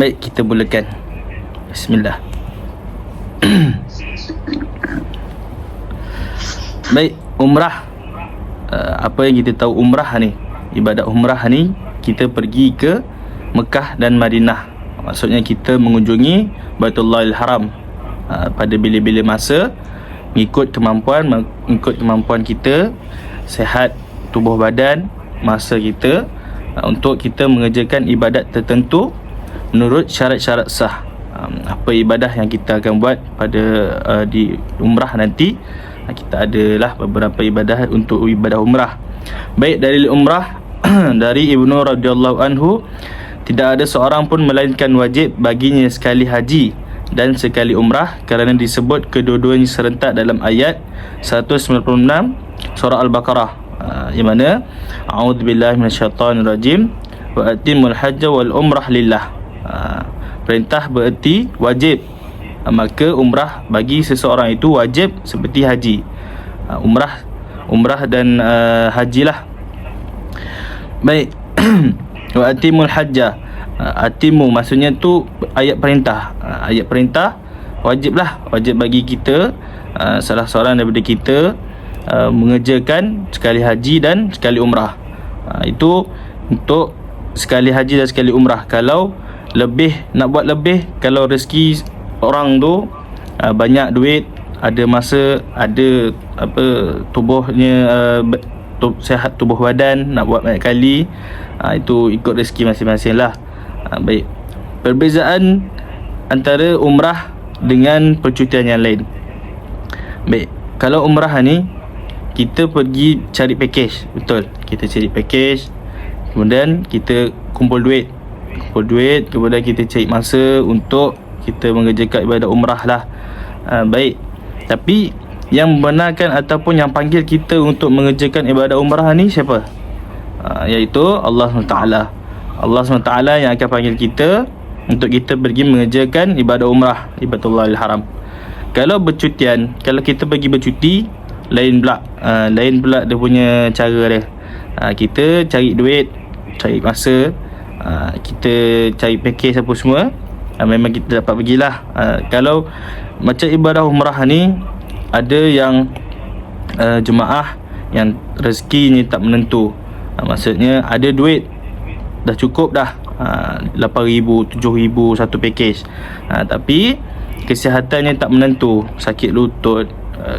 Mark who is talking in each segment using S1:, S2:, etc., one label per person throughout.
S1: Baik, kita mulakan. Bismillah. Baik, umrah. Apa yang kita tahu umrah ni? Ibadat umrah ni kita pergi ke Mekah dan Madinah. Maksudnya kita mengunjungi Baitullahil Haram pada bila-bila masa, mengikut kemampuan kita, sihat tubuh badan, masa kita, untuk kita mengerjakan ibadat tertentu menurut syarat-syarat sah. Apa ibadah yang kita akan buat pada di umrah nanti, kita adalah beberapa ibadah untuk ibadah umrah. Baik, dari umrah dari Ibnu radhiyallahu anhu, tidak ada seorang pun melainkan wajib baginya sekali haji dan sekali umrah, kerana disebut kedua-duanya serentak dalam ayat 196 surah Al-Baqarah, yang mana a'udzubillahi minasyaitonirrajim wa atimul hajja wal umrah lillah. Perintah bererti wajib, maka umrah bagi seseorang itu wajib seperti haji. Umrah dan hajilah. Baik. Wa atimul hajja, atimu maksudnya tu ayat perintah. Ayat perintah wajib bagi kita, salah seorang daripada kita, mengerjakan sekali haji dan sekali umrah. Itu untuk sekali haji dan sekali umrah. Kalau lebih, nak buat lebih, kalau rezeki orang tu banyak duit, ada masa, ada tubuhnya sihat tubuh badan, nak buat banyak kali, itu ikut rezeki masing-masing lah. Baik, perbezaan antara umrah dengan percutian yang lain. Baik, kalau umrah ni kita pergi cari package, betul, kita cari package, kemudian kita kumpul duit, kemudian kita cari masa untuk kita mengerjakan ibadah umrah lah. Baik, tapi yang membenarkan ataupun yang panggil kita untuk mengerjakan ibadah umrah ni siapa? Iaitu Allah SWT. Allah SWT yang akan panggil kita untuk kita pergi mengerjakan ibadah umrah di Baitullahil Haram. Kalau bercutian, kalau kita pergi bercuti, lain pula dia punya cara dia. Kita cari duit, cari masa, kita cari package apa semua, memang kita dapat pergilah. Kalau macam ibadah umrah ni, ada yang jemaah yang rezekinya tak menentu, maksudnya ada duit dah cukup dah, 8,000, 7,000 satu package, tapi kesihatannya tak menentu, sakit lutut,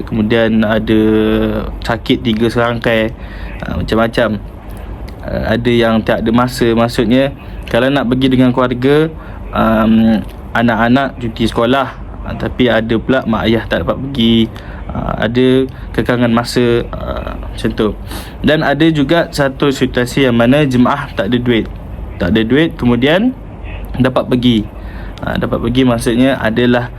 S1: kemudian ada sakit 3 serangkai, macam-macam. Ada yang tak ada masa, maksudnya kalau nak pergi dengan keluarga, anak-anak cuti sekolah, tapi ada pula mak ayah tak dapat pergi, ada kekangan masa, macam tu. Dan ada juga satu situasi yang mana jemaah tak ada duit, kemudian dapat pergi. Dapat pergi maksudnya adalah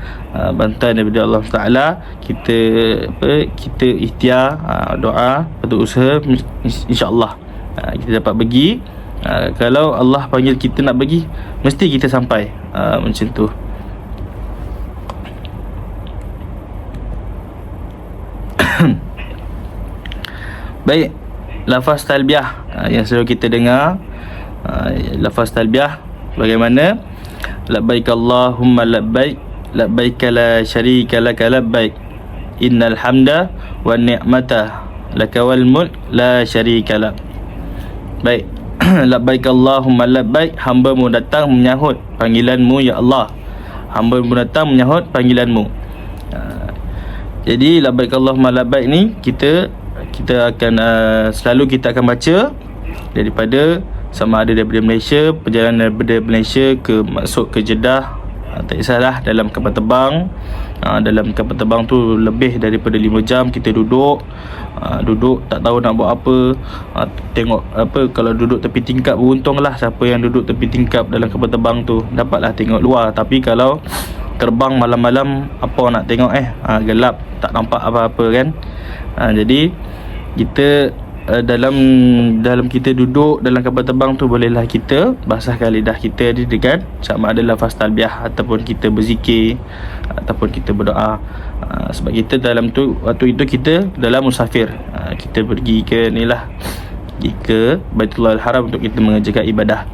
S1: bantuan daripada Allah Taala. Kita ikhtiar, doa, berusaha, insya-Allah kita dapat pergi. Kalau Allah panggil kita nak pergi, mesti kita sampai, macam tu. Baik, lafaz talbiyah yang selalu kita dengar, lafaz talbiyah bagaimana? Labbaik Allahumma labbaik, labbaik la syarika laka labbaik, innal hamda wan ni'mata laka wal mulk la syarika lak. Baik, labbaik Allahumma labbaik, hamba-Mu datang menyahut panggilan-Mu ya Allah. Hamba-Mu datang menyahut panggilan-Mu. Jadi labbaik Allahumma labbaik ni kita akan selalu kita akan baca daripada, sama ada daripada Malaysia, perjalanan daripada Malaysia masuk ke Jeddah, tak kisahlah, dalam kapal terbang. Dalam kapal terbang tu lebih daripada 5 jam kita duduk tak tahu nak buat apa. Tengok kalau duduk tepi tingkap, beruntunglah siapa yang duduk tepi tingkap dalam kapal terbang tu, dapatlah tengok luar. Tapi kalau terbang malam-malam, apa nak tengok, gelap, tak nampak apa-apa kan. Jadi kita dalam kita duduk dalam kapal terbang tu, bolehlah kita basahkan lidah kita dengan sama ada lafaz talbiyah, ataupun kita berzikir, ataupun kita berdoa. Sebab kita waktu itu kita dalam musafir, kita pergi ke Baitullahil Haram untuk kita mengerjakan ibadah.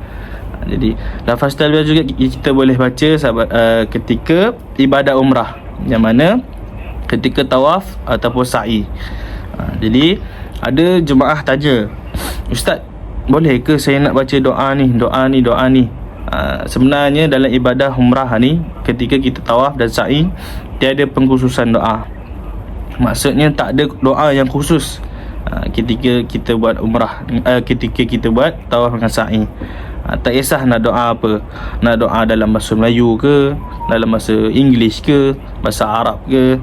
S1: Jadi lafaz talbiyah juga kita boleh baca ketika ibadat umrah, yang mana ketika tawaf ataupun sa'i. Jadi ada jemaah tanya, Ustaz, boleh ke saya nak baca doa ni? Sebenarnya dalam ibadah umrah ni, ketika kita tawaf dan sa'i, tiada pengkhususan doa. Maksudnya tak ada doa yang khusus ketika kita buat umrah, ketika kita buat tawaf dengan sa'i. Tak kisah nak doa apa, nak doa dalam bahasa Melayu ke, dalam bahasa English ke, bahasa Arab ke,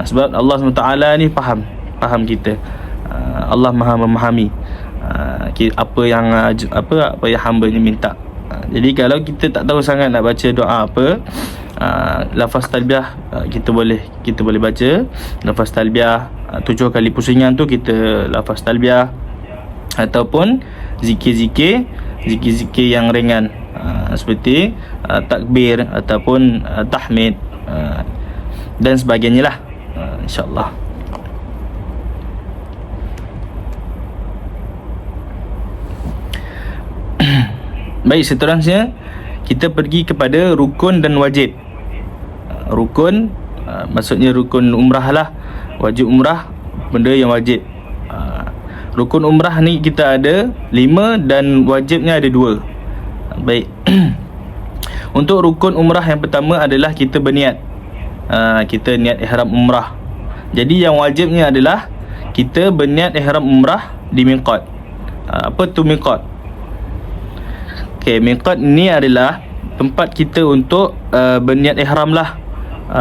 S1: sebab Allah SWT ni faham kita. Allah Maha memahami apa yang hamba-Nya minta. Jadi kalau kita tak tahu sangat nak baca doa apa, lafaz talbiyah kita boleh baca lafaz talbiyah, 7 kali pusingan tu kita lafaz talbiyah, ataupun zikir-zikir yang ringan, seperti takbir ataupun tahmid dan sebagainya lah, insya-Allah. Baik, seterusnya kita pergi kepada rukun dan wajib. Rukun maksudnya rukun umrah lah, wajib umrah, benda yang wajib. Rukun umrah ni kita ada 5 dan wajibnya ada 2. Baik. Untuk rukun umrah yang pertama adalah kita berniat. Kita niat ihram umrah. Jadi yang wajibnya adalah kita berniat ihram umrah di miqat. Apa tu miqat? Okey, miqat ni adalah tempat kita untuk berniat ihram lah.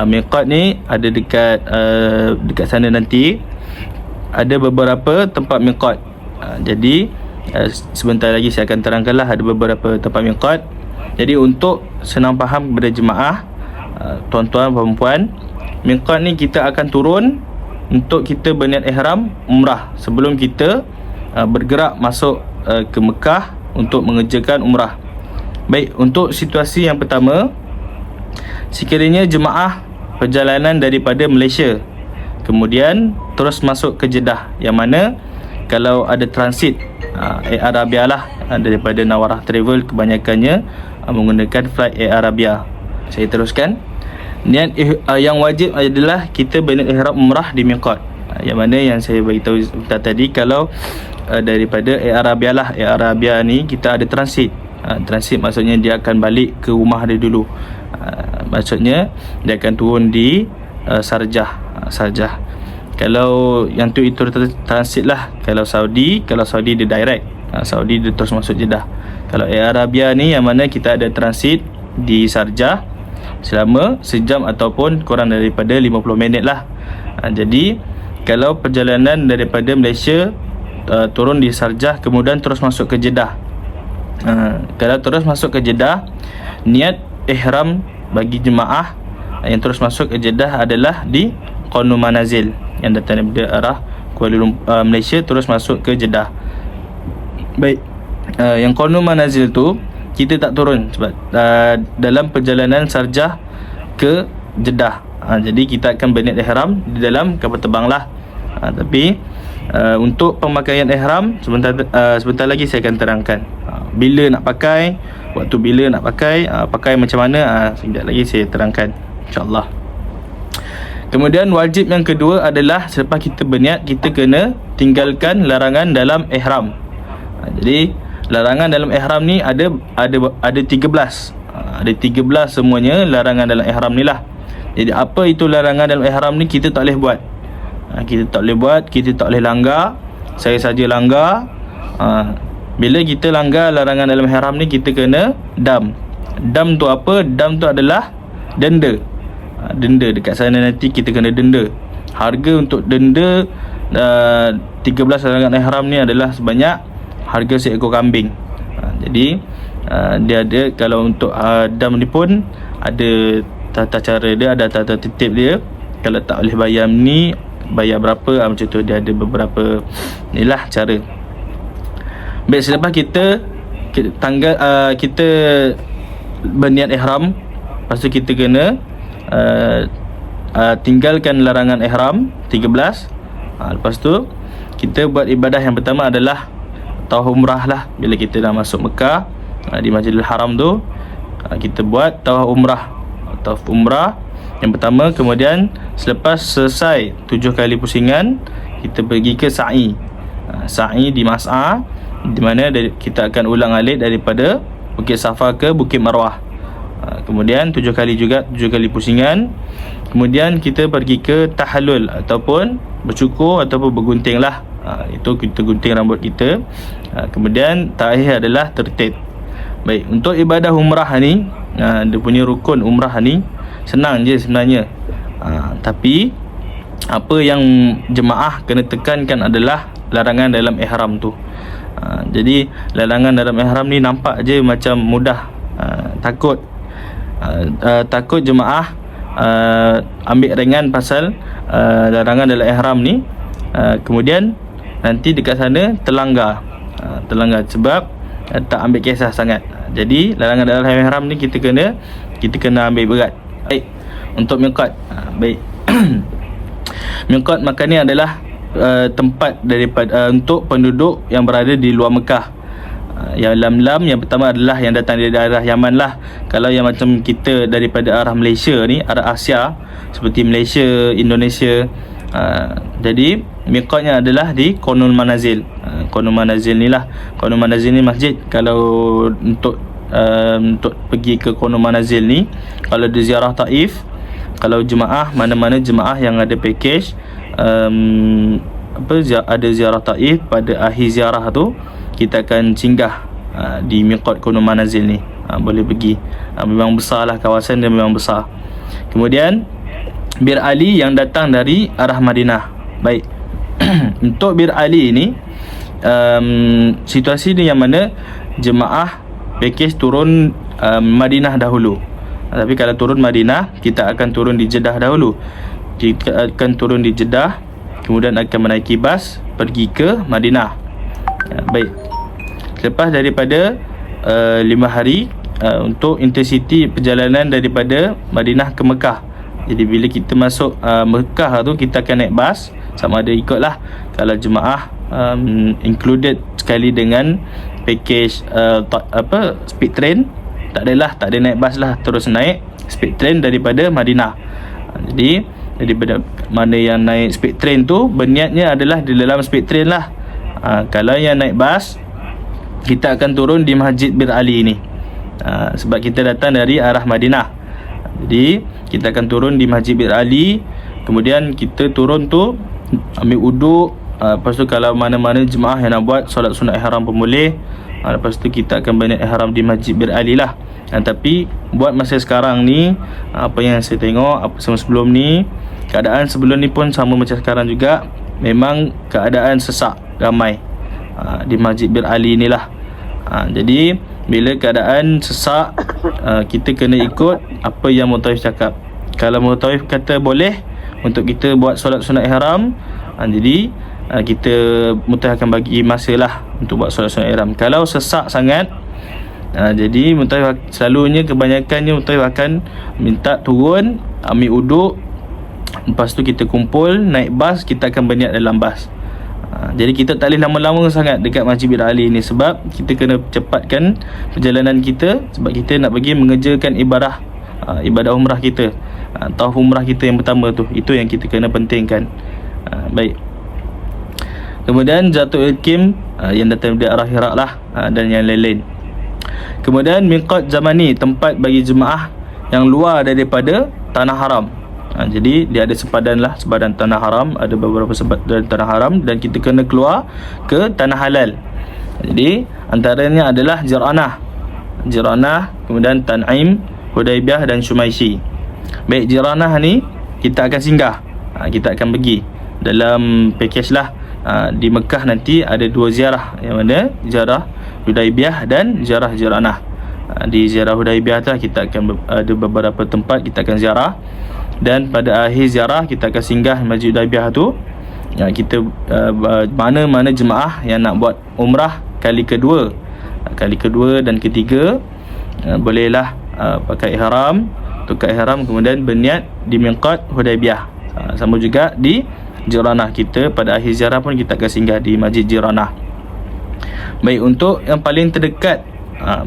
S1: Miqat ni ada dekat sana nanti. Ada beberapa tempat miqat. Jadi sebentar lagi saya akan terangkanlah ada beberapa tempat miqat. Jadi untuk senang faham kepada jemaah, tuan-tuan, puan-puan, miqat ni kita akan turun untuk kita berniat ihram umrah sebelum kita bergerak masuk ke Mekah untuk mengerjakan umrah. Baik, untuk situasi yang pertama, sekiranya jemaah perjalanan daripada Malaysia kemudian terus masuk ke Jeddah, yang mana kalau ada transit Air Arabia lah, daripada Nawarah Travel kebanyakannya menggunakan flight Air Arabia. Saya teruskan. Niat yang wajib adalah kita berniat ihram umrah di miqat, yang mana yang saya beritahu tadi, kalau daripada Air Arabia lah. Air Arabia ni kita ada transit. Transit maksudnya dia akan balik ke rumah dia dulu. Maksudnya dia akan turun di Sarjah. Kalau yang tu itu transit lah. Kalau Saudi dia direct. Saudi dia terus masuk Jeddah. Kalau Air Arabia ni yang mana kita ada transit di Sarjah selama sejam ataupun kurang daripada 50 minit lah. Jadi kalau perjalanan daripada Malaysia turun di Sarjah kemudian terus masuk ke Jeddah, kalau terus masuk ke Jeddah, niat ihram bagi jemaah yang terus masuk ke Jeddah adalah di Qanu Manazil, yang datang daripada arah Kuala Lumpur, Malaysia, terus masuk ke Jeddah. Baik, yang Qanu Manazil tu kita tak turun sebab dalam perjalanan Sarjah ke Jeddah. Jadi kita akan berniat ihram di dalam kapal terbang lah. Tapi untuk pemakaian ihram sebentar lagi saya akan terangkan. Bila nak pakai, waktu bila nak pakai, pakai macam mana, sekejap lagi saya terangkan, insya-Allah. Kemudian wajib yang kedua adalah selepas kita berniat, kita kena tinggalkan larangan dalam ihram. Jadi larangan dalam ihram ni ada 13. Ada 13 semuanya larangan dalam ihram ni lah. Jadi apa itu larangan dalam ihram ni, kita tak boleh buat. Kita tak boleh buat, kita tak boleh langgar. Saya saja langgar. Bila kita langgar larangan dalam ihram ni, kita kena dam. Dam tu apa? Dam tu adalah denda. Denda dekat sana nanti kita kena denda. Harga untuk denda 13 larangan ihram ni adalah sebanyak harga seekor kambing. Jadi dia ada, kalau untuk dam ni pun ada tata cara dia, ada tata tertib dia. Kalau tak boleh bayar ni, bayar berapa, macam tu. Dia ada beberapa inilah cara. Baik, selepas kita berniat ihram, lepas tu kita kena tinggalkan larangan ihram 13. Lepas tu kita buat ibadah yang pertama adalah tawaf umrah lah. Bila kita dah masuk Mekah, di Masjidil Haram tu, kita buat tawaf umrah. Tawaf umrah yang pertama, kemudian selepas selesai 7 kali pusingan, kita pergi ke sa'i. Sa'i di Mas'a, di mana kita akan ulang alik daripada Bukit Safa ke Bukit Marwah. Kemudian 7 kali juga, 7 kali pusingan. Kemudian kita pergi ke tahallul ataupun bercukur ataupun bergunting lah. Itu kita gunting rambut kita. Kemudian terakhir adalah tertib. Baik, untuk ibadah umrah ni, dia punya rukun umrah ni senang je sebenarnya. Tapi apa yang jemaah kena tekankan adalah larangan dalam ihram tu. Jadi larangan dalam ihram ni nampak je macam mudah. Takut jemaah ambil ringan pasal larangan dalam ihram ni, kemudian nanti dekat sana terlanggar sebab tak ambil kisah sangat. Jadi larangan dalam ihram ni kita kena ambil berat. Baik, untuk miqat. Baik. Miqat maka ni adalah tempat daripada untuk penduduk yang berada di luar Mekah. Yang lam yang pertama adalah yang datang dari daerah Yaman lah. Kalau yang macam kita daripada arah Malaysia ni, arah Asia seperti Malaysia, Indonesia, jadi miqatnya adalah di Qonul Manazil. Qonul Manazil ni lah. Qonul Manazil ni masjid. Kalau untuk pergi ke Qonul Manazil ni, kalau di ziarah Taif, kalau jemaah, mana-mana jemaah yang ada package ada ziarah Taif, pada akhir ziarah tu kita akan singgah di miqat Qonul Manazil ni. Boleh pergi. Memang besar lah kawasan dia, memang besar. Kemudian Bir Ali yang datang dari arah Madinah. Baik. Untuk Bir Ali ni, situasi ni yang mana jemaah package turun Madinah dahulu. Tapi kalau turun Madinah, kita akan turun di Jeddah dahulu. Kita akan turun di Jeddah, kemudian akan menaiki bas pergi ke Madinah. Baik. Lepas daripada 5 hari untuk intensiti perjalanan daripada Madinah ke Mekah. Jadi bila kita masuk Mekah tu, kita akan naik bas, sama ada ikutlah. Kalau jemaah included sekali dengan package speed train, tak ada naik bas lah, terus naik speed train daripada Madinah. Jadi daripada mana yang naik speed train tu, berniatnya adalah di dalam speed train lah. Kalau yang naik bas, kita akan turun di Masjid Bir Ali ni, sebab kita datang dari arah Madinah. Jadi kita akan turun di Masjid Bir Ali. Kemudian kita turun tu ambil uduk. Lepas tu kalau mana-mana jemaah yang nak buat solat sunat ihram pun boleh. Lepas tu kita akan berniat ihram di Masjid Bir Ali lah. Tapi buat masa sekarang ni, apa yang saya tengok, apa sebelum ni, keadaan sebelum ni pun sama macam sekarang juga. Memang keadaan sesak ramai di Masjid Bir Ali ni lah. Jadi bila keadaan sesak, kita kena ikut apa yang Mutaif cakap. Kalau Mutaif kata boleh untuk kita buat solat sunat ihram, jadi kita Mutaif akan bagi masa lah untuk buat solat sunat ihram. Kalau sesak sangat, jadi Mutaif selalunya, kebanyakannya Mutaif akan minta turun, ambil uduk, lepas tu kita kumpul, naik bas, kita akan berniat dalam bas. Jadi kita tak boleh lama-lama sangat dekat Masjid Bir Ali ni, sebab kita kena cepatkan perjalanan kita, sebab kita nak pergi mengerjakan ibadah umrah kita, tawaf umrah kita yang pertama tu. Itu yang kita kena pentingkan. Baik. Kemudian Zatul Ilkim yang datang dari arah Iraq lah, dan yang lain-lain. Kemudian miqat zamani, tempat bagi jemaah yang luar daripada tanah haram. Jadi dia ada sepadan tanah haram, ada beberapa sepadan tanah haram, dan kita kena keluar ke tanah halal. Jadi antaranya adalah Jiranah, kemudian Tan'im, Hudaybiyah dan Shumaisi. Baik, Jiranah ni kita akan singgah, kita akan pergi dalam package lah. Di Mekah nanti ada 2 ziarah, yang mana ziarah Hudaybiyah dan ziarah Jiranah. Di ziarah Hudaybiyah tu kita akan ada beberapa tempat kita akan ziarah, dan pada akhir ziarah kita akan singgah Masjid Hudaybiyah tu. Kita mana-mana jemaah yang nak buat umrah kali kedua dan ketiga, bolehlah pakai ihram, tukar ihram, kemudian berniat di miqat Hudaybiyah. Sama juga di Jiranah, kita pada akhir ziarah pun kita akan singgah di Masjid Jiranah. Baik, untuk yang paling terdekat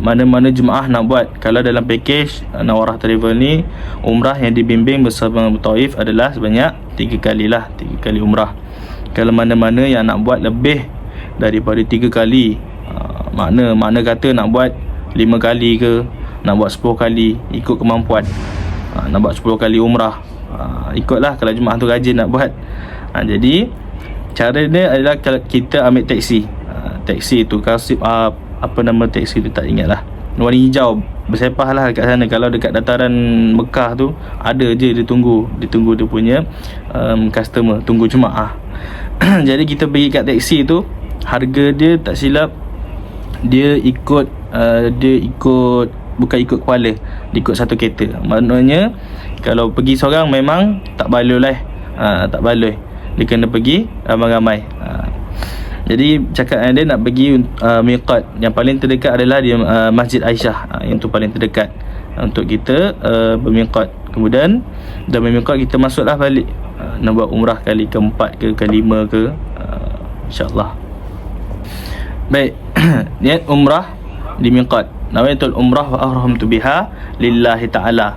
S1: mana-mana jemaah nak buat. Kalau dalam package Nawarah Travel ni, umrah yang dibimbing bersama Taif adalah sebanyak 3 kali lah, 3 kali umrah. Kalau mana-mana yang nak buat lebih daripada 3 kali, makna kata nak buat 5 kali ke, nak buat 10 kali, ikut kemampuan. Nak buat 10 kali umrah, ikutlah kalau jemaah tu rajin nak buat. Jadi cara dia adalah kalau kita ambil taksi. Taksi tu Kasib apa nama taksi tu tak ingat lah, warna hijau, bersepah lah dekat sana. Kalau dekat dataran Mekah tu ada je dia tunggu dia punya customer, tunggu jemaah. Jadi kita pergi kat taksi tu, harga dia tak silap dia ikut bukan ikut kepala, dia ikut satu kereta. Maknanya kalau pergi seorang memang tak baloi lah, tak baloi, dia kena pergi ramai-ramai. Jadi cakap dia nak pergi miqat, yang paling terdekat adalah di Masjid Aisyah, yang tu paling terdekat untuk kita bermiqat. Kemudian dah bermiqat, kita masuklah balik, nak buat umrah kali keempat ke kelima ke, insyaAllah. Baik. Niat umrah di miqat, nawaitul umrah wa ahramtu biha lillahi ta'ala.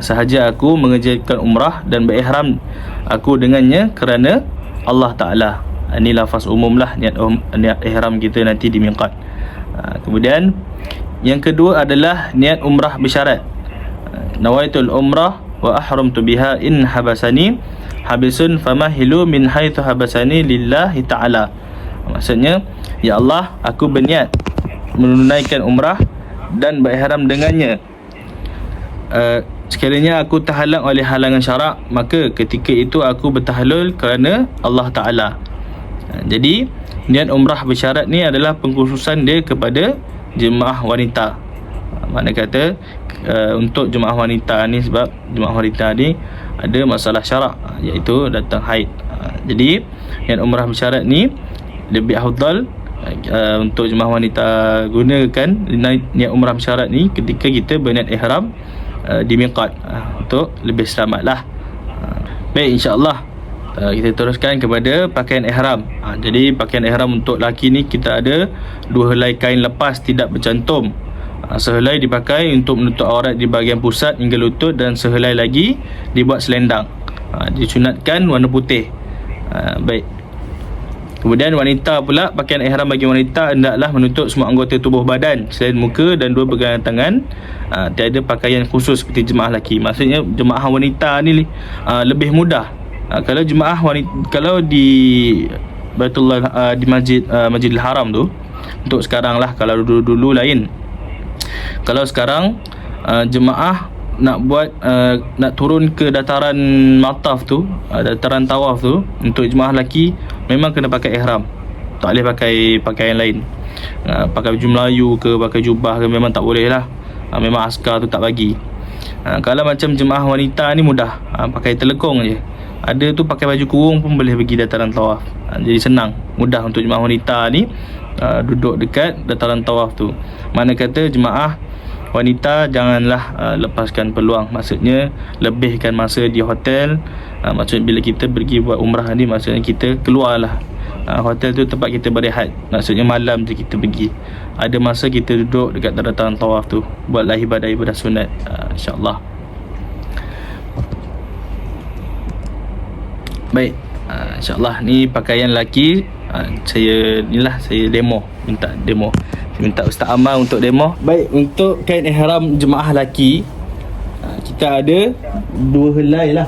S1: Sahaja aku mengerjakan umrah dan berihram aku dengannya kerana Allah Ta'ala. Ini lafaz umum lah, niat ihram kita nanti di miqat. Kemudian yang kedua adalah niat umrah bersyarat. Nawaitul umrah wa ahramtu biha in habasani habisun famahilu min haitsu habasani lillahi ta'ala. Maksudnya, ya Allah, aku berniat menunaikan umrah dan berihram dengannya. Sekiranya aku terhalang oleh halangan syarak, maka ketika itu aku bertahlul kerana Allah Ta'ala. Jadi niat umrah bersyarat ni adalah pengkhususan dia kepada jemaah wanita. Mana kata untuk jemaah wanita ni, sebab jemaah wanita ni ada masalah syarak, iaitu datang haid. Jadi niat umrah bersyarat ni lebih afdal untuk jemaah wanita gunakan niat umrah bersyarat ni ketika kita berniat ihram di miqat, untuk lebih selamat lah. Baik, insyaAllah kita teruskan kepada pakaian ihram. Jadi pakaian ihram untuk lelaki ni kita ada 2 helai kain lepas tidak bercantum. Sehelai dipakai untuk menutup aurat di bahagian pusat hingga lutut, dan sehelai lagi dibuat selendang. Disunatkan warna putih. Baik. Kemudian wanita pula, pakaian ihram bagi wanita hendaklah menutup semua anggota tubuh badan selain muka dan 2 pergelangan tangan. Tiada pakaian khusus seperti jemaah lelaki. Maksudnya jemaah wanita ni lebih mudah. Kalau jemaah wanita, kalau di Baitullah, di Masjidil Haram tu, untuk sekarang lah, kalau dulu lain. Kalau sekarang jemaah nak buat nak turun ke dataran mataf tu, dataran tawaf tu, untuk jemaah lelaki memang kena pakai ihram, tak boleh pakai pakaian lain. Pakai baju Melayu ke, pakai jubah ke, memang tak boleh lah. Memang askar tu tak bagi. Kalau macam jemaah wanita ni mudah, pakai telekong je. Ada tu pakai baju kurung pun boleh pergi dataran tawaf. Jadi senang, mudah untuk jemaah wanita ni duduk dekat dataran tawaf tu. Mana kata jemaah wanita janganlah lepaskan peluang. Maksudnya lebihkan masa di hotel. Maksudnya bila kita pergi buat umrah ni, maksudnya kita keluarlah hotel tu tempat kita berehat. Maksudnya malam je kita pergi, ada masa kita duduk dekat dataran tawaf tu, buatlah ibadah-ibadah sunat, insyaAllah. Baik, insyaAllah ni pakaian lelaki. Saya minta demo. Saya minta Ustaz Amal untuk demo. Baik, untuk kain ihram jemaah lelaki, kita ada 2 helai lah,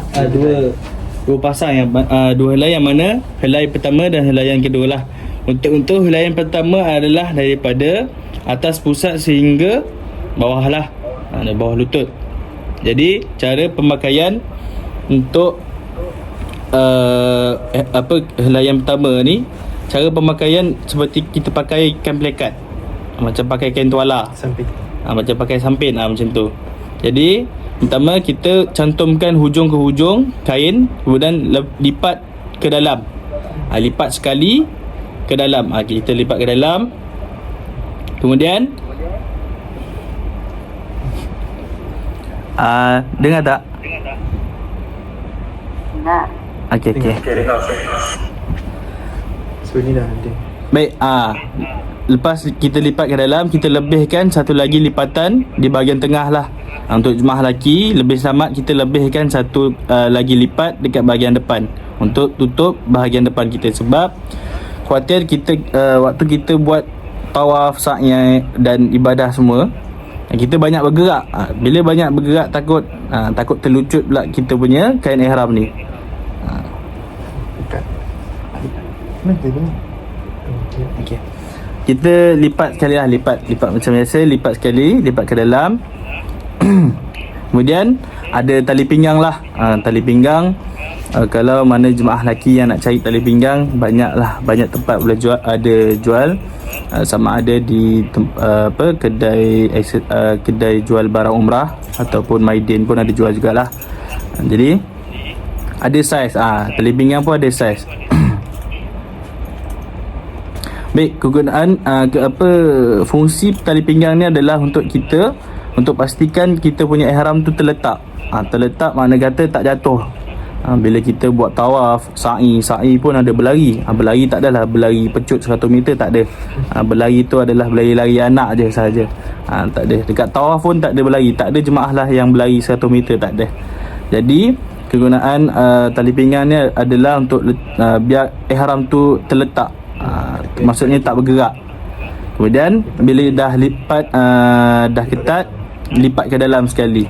S1: dua pasang yang 2 helai, yang mana helai pertama dan helai yang kedua lah. Untuk helai yang pertama adalah daripada atas pusat sehingga bawah lah, bawah lutut. Jadi cara pemakaian untuk helaian pertama ni, cara pemakaian seperti kita pakai kain plekat, macam pakai kain tuala, sampin. Macam pakai sampin, macam tu. Jadi pertama kita cantumkan hujung ke hujung kain, kemudian lipat ke dalam. Lipat sekali ke dalam. Kita lipat ke dalam. Kemudian dengar tak?
S2: Dengar.
S1: Okey.
S3: So ni dah ada.
S1: Baik, lepas kita lipat ke dalam, kita lebihkan satu lagi lipatan di bahagian tengah lah. Untuk jemaah lelaki lebih selamat kita lebihkan satu lagi lipat dekat bahagian depan untuk tutup bahagian depan kita, sebab khuatir kita waktu kita buat tawaf, sa'i dan ibadah semua, kita banyak bergerak. Bila banyak bergerak takut terlucut pula kita punya kain ihram ni. Okey. Kita lipat sekali lah, lipat macam biasa, lipat sekali, lipat ke dalam. Kemudian ada tali pinggang lah. Tali pinggang, kalau mana jemaah lelaki yang nak cari tali pinggang, banyak tempat boleh jual, ada jual. Sama ada di kedai jual barang umrah ataupun Maidin pun ada jual jugalah. Jadi ada saiz, tali pinggang pun ada saiz. Baik, kegunaan fungsi tali pinggang ni adalah untuk pastikan kita punya ihram tu terletak. Terletak makna kata tak jatuh. Bila kita buat tawaf, sa'i pun ada berlari. Berlari tak adalah berlari pecut 100 meter, tak ada. Berlari tu adalah berlari anak je sahaja. Tak ada. Dekat tawaf pun tak ada berlari. Tak ada jemaah lah yang berlari 100 meter, tak ada. Jadi kegunaan tali pinggang ni adalah untuk biar ihram tu terletak. Maksudnya tak bergerak. Kemudian bila dah lipat, dah ketat, lipat ke dalam sekali.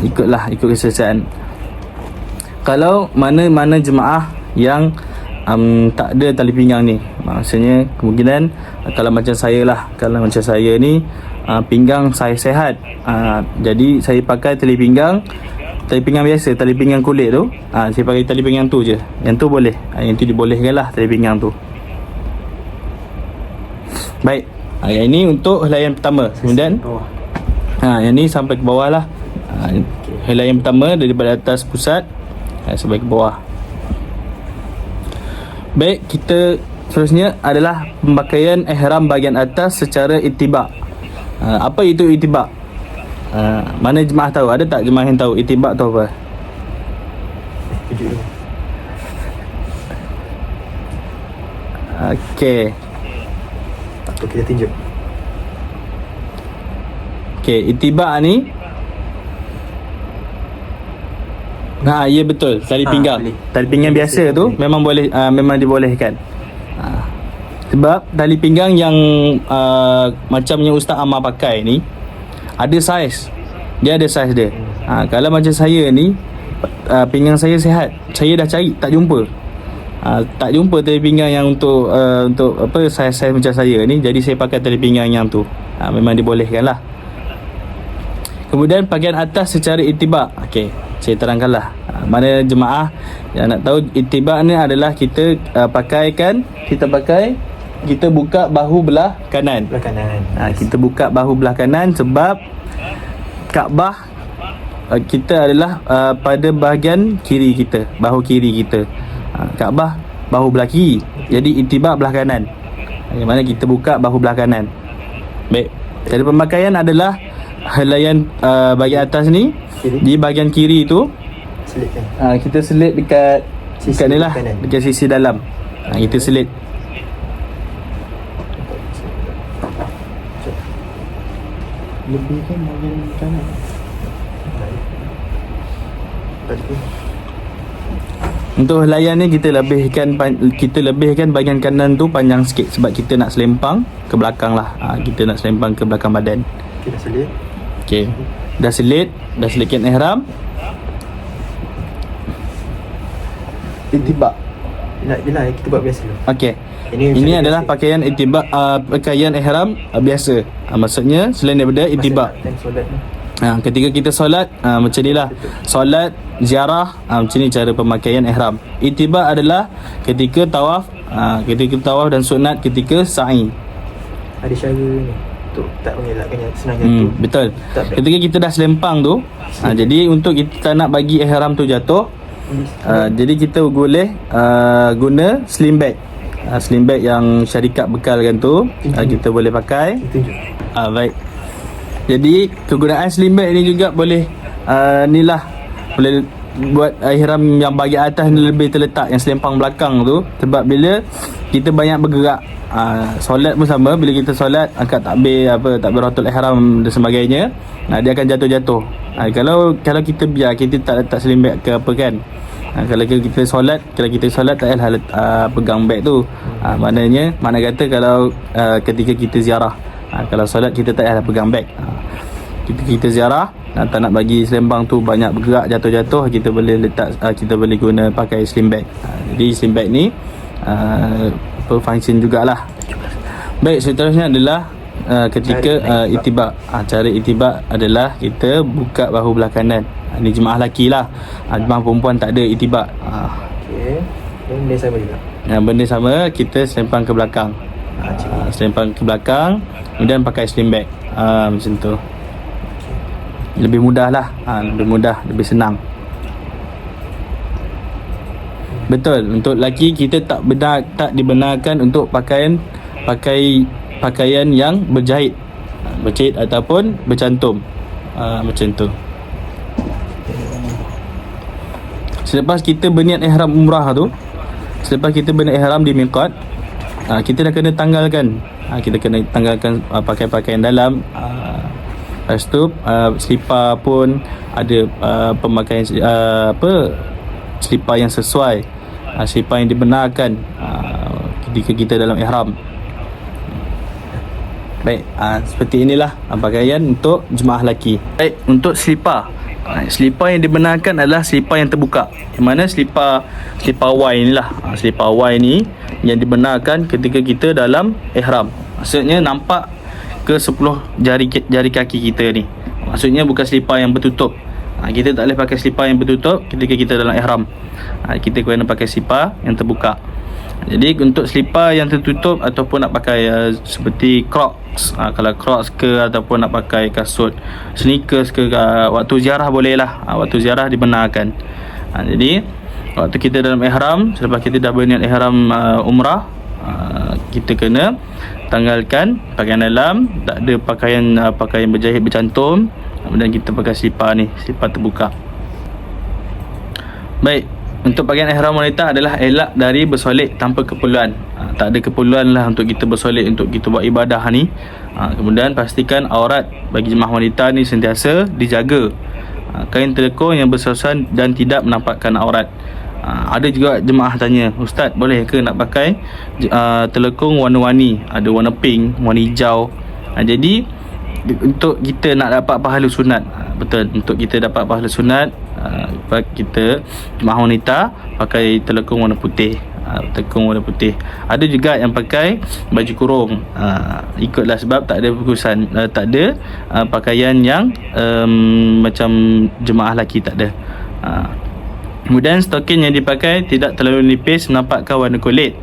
S1: Ikut keselesaan. Kalau mana jemaah yang tak ada tali pinggang ni, maksudnya kemungkinan kalau macam saya lah, kalau macam saya ni pinggang saya sehat, jadi saya pakai tali pinggang biasa, tali pinggang kulit tu. Saya pakai tali pinggang tu je. Yang tu boleh, yang tu dibolehkan lah, tali pinggang tu. Baik, yang ini untuk helaian pertama. Kemudian yang ni sampai ke bawah lah. Helaian pertama daripada atas pusat sampai ke bawah. Baik, kita seterusnya adalah pemakaian ihram bahagian atas secara itibak. Apa itu itibak? Mana jemaah tahu? Ada tak jemaah yang tahu itibak tu apa? Okey.
S2: Kita tunjuk.
S1: Okey, itibak ni, ya betul, tali pinggang. Tali pinggang biasa tu memang boleh, memang dibolehkan. Sebab tali pinggang yang macam yang Ustaz Amar pakai ni ada saiz. Dia ada saiz dia. Kalau macam saya ni, pinggang saya sihat, saya dah cari tak jumpa. Tak jumpa tali pinggang yang untuk saiz macam saya ni. Jadi saya pakai tali pinggang yang tu. Memang dibolehkan lah. Kemudian bahagian atas secara itibak. Okey, saya terangkanlah. Mana jemaah yang nak tahu, itibak ni adalah kita kita buka bahu belah kanan. Kita buka bahu belah kanan sebab Kaabah kita adalah pada bahagian kiri kita, bahu kiri kita. Kaabah bahu belah kiri. Jadi itibak belah kanan. Mana kita buka bahu belah kanan. Baik. Jadi pemakaian adalah helaian bahagian atas ni di bahagian kiri tu kita selit dekat ni lah, dekat sisi dalam. Kita selit. Lebihkan bahagian kanan. Untuk helaian ni kita lebihkan bahagian kanan tu panjang sikit sebab kita nak selempang ke belakang lah. Kita nak selempang ke belakang badan.
S2: Kita selit.
S1: Okey. Dah selitkan ihram. Itibak.
S2: Bila kita buat biasa.
S1: Okey. Ini adalah pakaian itibak, pakaian ihram biasa. Maksudnya selain daripada itibak. Ketika kita solat, macam ni lah. Solat, ziarah, macam ni cara pemakaian ihram. Itibak adalah ketika tawaf, dan sunat ketika sa'i.
S2: Ada cara ni untuk tak mengelakkannya, senang jatuh.
S1: Betul. Ketika kita dah selempang tu, jadi untuk kita tak nak bagi ihram tu jatuh, jadi kita boleh guna sling bag. Sling bag yang syarikat bekalkan tu, kita boleh pakai. Baik. Jadi kegunaan sling bag ni juga boleh boleh buat ihram yang bahagian atas ni lebih terletak, yang selempang belakang tu. Sebab bila kita banyak bergerak. Solat pun sama, bila kita solat angkat takbir, takbiratul ihram dan sebagainya, dia akan jatuh-jatuh. Kalau kita biar, kita tak letak sling bag ke apa kan, kalau kita solat tak payahlah pegang bag tu. Mana kata kalau ketika kita ziarah, kalau solat kita tak payahlah pegang bag. Kita ziarah, tak nak bagi selembang tu banyak bergerak, jatuh-jatuh, kita boleh letak, kita boleh guna pakai sling bag. Jadi sling bag ni function jugalah. Baik, seterusnya adalah ketika itibak. Cara itibak adalah kita buka bahu belah kanan. Ini jemaah lelaki lah. Jemaah perempuan tak ada itibak.
S2: Okey. Benda sama juga.
S1: Benda sama, kita selempang ke belakang. Selempang ke belakang, kemudian pakai sling bag. Macam tu. Lebih mudah lah. Lebih mudah, lebih senang. Betul, untuk lelaki kita tak dibenarkan untuk pakaian yang berjahit ataupun bercantum. Macam tu. Selepas kita berniat ihram umrah tu, selepas kita berniat ihram di miqat, kita dah kena tanggalkan. Kita kena tanggalkan pakai pakaian dalam. Lepas tu selipar pun ada pemakaian selipar yang sesuai, selipar yang dibenarkan ketika kita dalam ihram. Baik, seperti inilah pakaian untuk jemaah lelaki. Baik, untuk selipar yang dibenarkan adalah selipar yang terbuka. Di mana selipar Y inilah, selipar Y ni yang dibenarkan ketika kita dalam ihram. Maksudnya nampak ke 10 jari kaki kita ni. Maksudnya bukan selipar yang bertutup. Kita tak boleh pakai selipar yang bertutup ketika kita dalam ihram. Kita kena pakai selipar yang terbuka. Jadi untuk selipar yang tertutup ataupun nak pakai seperti Crocs, kalau Crocs ke, ataupun nak pakai kasut sneakers ke, waktu ziarah boleh lah. Waktu ziarah dibenarkan. Jadi waktu kita dalam ihram, selepas kita dah berniat ihram umrah, kita kena tanggalkan pakaian dalam, tak ada pakaian berjahit bercantum, kemudian kita pakai selipar ni, selipar terbuka. Baik, untuk pakaian ihram wanita adalah elak dari bersolek tanpa keperluan. Tak ada keperluan lah untuk kita bersolek, untuk kita buat ibadah ni. Kemudian pastikan aurat bagi jemaah wanita ni sentiasa dijaga. Kain telekung yang berseluruhan dan tidak menampakkan aurat. Ada juga jemaah tanya, Ustaz boleh ke nak pakai telekung warna-warni, ada warna pink, warna hijau. Jadi untuk kita nak dapat pahala sunat, betul, untuk kita dapat pahala sunat, kita jemaah wanita pakai telekung warna putih. Telekung warna putih. Ada juga yang pakai baju kurung. Ikutlah, sebab tak ada urusan, tak ada pakaian yang macam jemaah lelaki, tak ada. Kemudian stokin yang dipakai tidak terlalu nipis menampakkan warna kulit.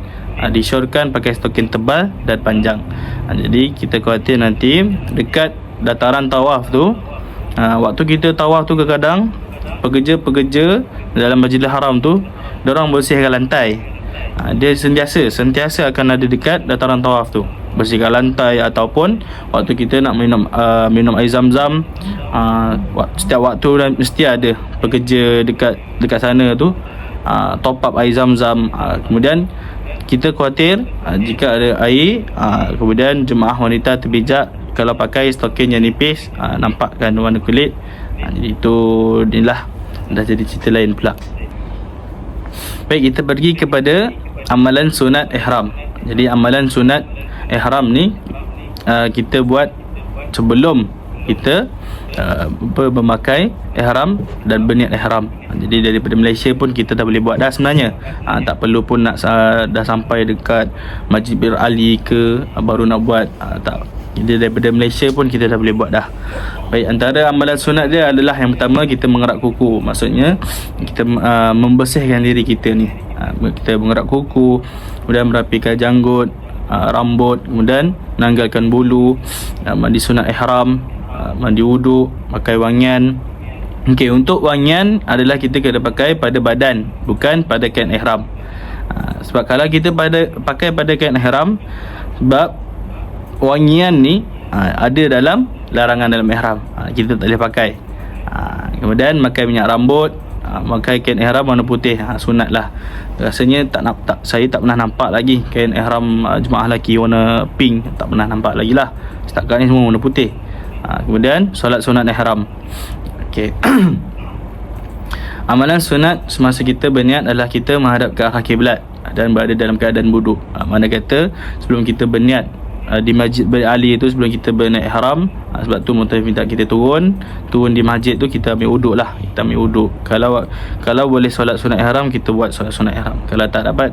S1: Disyorkan pakai stokin tebal dan panjang. Jadi kita khawatir nanti dekat dataran tawaf tu, waktu kita tawaf tu kadang-kadang pekerja dalam Masjidil Haram tu, diorang bersihkan lantai. Dia sentiasa akan ada dekat dataran tawaf tu, bersihkan lantai, ataupun waktu kita nak minum air zam-zam, setiap waktu dan mesti ada pekerja dekat sana tu top up air zam-zam. Kemudian kita khawatir jika ada air, kemudian jemaah wanita terbijak kalau pakai stokin yang nipis, nampakkan warna kulit. Jadi inilah dah jadi cerita lain pula. Baik, kita pergi kepada amalan sunat ihram. Jadi amalan sunat ihram ni kita buat sebelum kita memakai ihram dan berniat ihram. Jadi daripada Malaysia pun kita dah boleh buat dah sebenarnya. Tak perlu pun nak dah sampai dekat Masjid Bir Ali ke baru nak buat, tak. Jadi daripada Malaysia pun kita dah boleh buat dah. Baik, antara amalan sunat dia adalah yang pertama, kita mengerak kuku. Maksudnya kita membersihkan diri kita ni. Kita mengerak kuku, kemudian merapikan janggut, rambut, kemudian menanggalkan bulu, mandi sunat ihram, mandi wuduk, pakai wangian. Okey, untuk wangian adalah kita kena pakai pada badan, bukan pada kain ihram. Sebab kalau kita pakai pada kain ihram, sebab wangian ni ada dalam larangan dalam ihram, kita tak boleh pakai. Kemudian pakai minyak rambut, Pakai kain ihram warna putih, sunat lah. Rasanya saya tak pernah nampak lagi kain ihram jemaah lelaki warna pink, tak pernah nampak lagi lah. Setakat ni semua warna putih. Kemudian solat sunat ihram. Okey. Amalan sunat semasa kita berniat adalah kita menghadap ke arah kiblat dan berada dalam keadaan wuduk. Mana kata sebelum kita berniat di Masjid Ali tu, sebelum kita berniat ihram, sebab tu Mu'tazif minta kita turun di masjid tu, kita ambil wuduk lah. Kita ambil wuduk. Kalau boleh solat sunat ihram, kita buat solat sunat ihram. Kalau tak dapat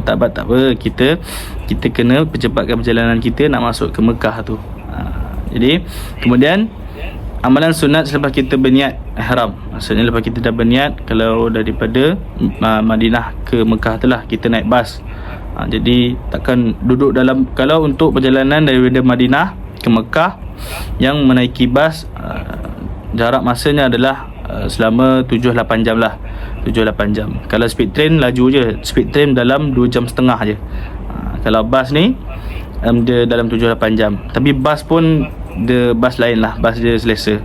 S1: tak apa, kita kena percepatkan perjalanan kita nak masuk ke Mekah tu. Jadi kemudian amalan sunat selepas kita berniat ihram, maksudnya lepas kita dah berniat, kalau daripada Madinah ke Mekah tu lah, kita naik bas. Jadi takkan duduk dalam, kalau untuk perjalanan daripada Madinah ke Mekah yang menaiki bas, jarak masanya adalah selama 7-8 jam lah. 7-8 jam. Kalau speed train laju je, speed train dalam 2 jam setengah je. Kalau bas ni dia dalam 7-8 jam. Tapi bas pun dia bas lain lah, bas dia selesa.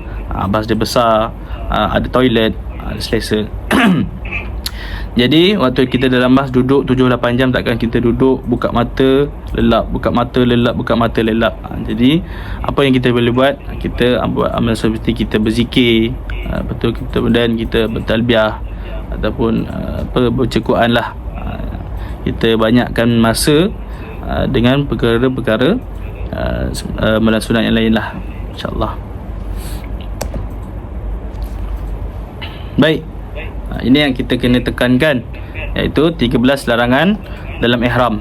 S1: Bas dia besar, ada toilet, ada selesa. Jadi waktu kita dalam bas duduk 7-8 jam, takkan kita duduk buka mata lelap, buka mata lelap, buka mata lelap. Jadi apa yang kita boleh buat, kita buat amal seperti kita berzikir, betul, kemudian kita bertalbiah ataupun baca Quran lah. Kita banyakkan masa dengan perkara-perkara amalan sunat yang lain lah, InsyaAllah. Baik, ini yang kita kena tekankan, iaitu 13 larangan dalam ihram.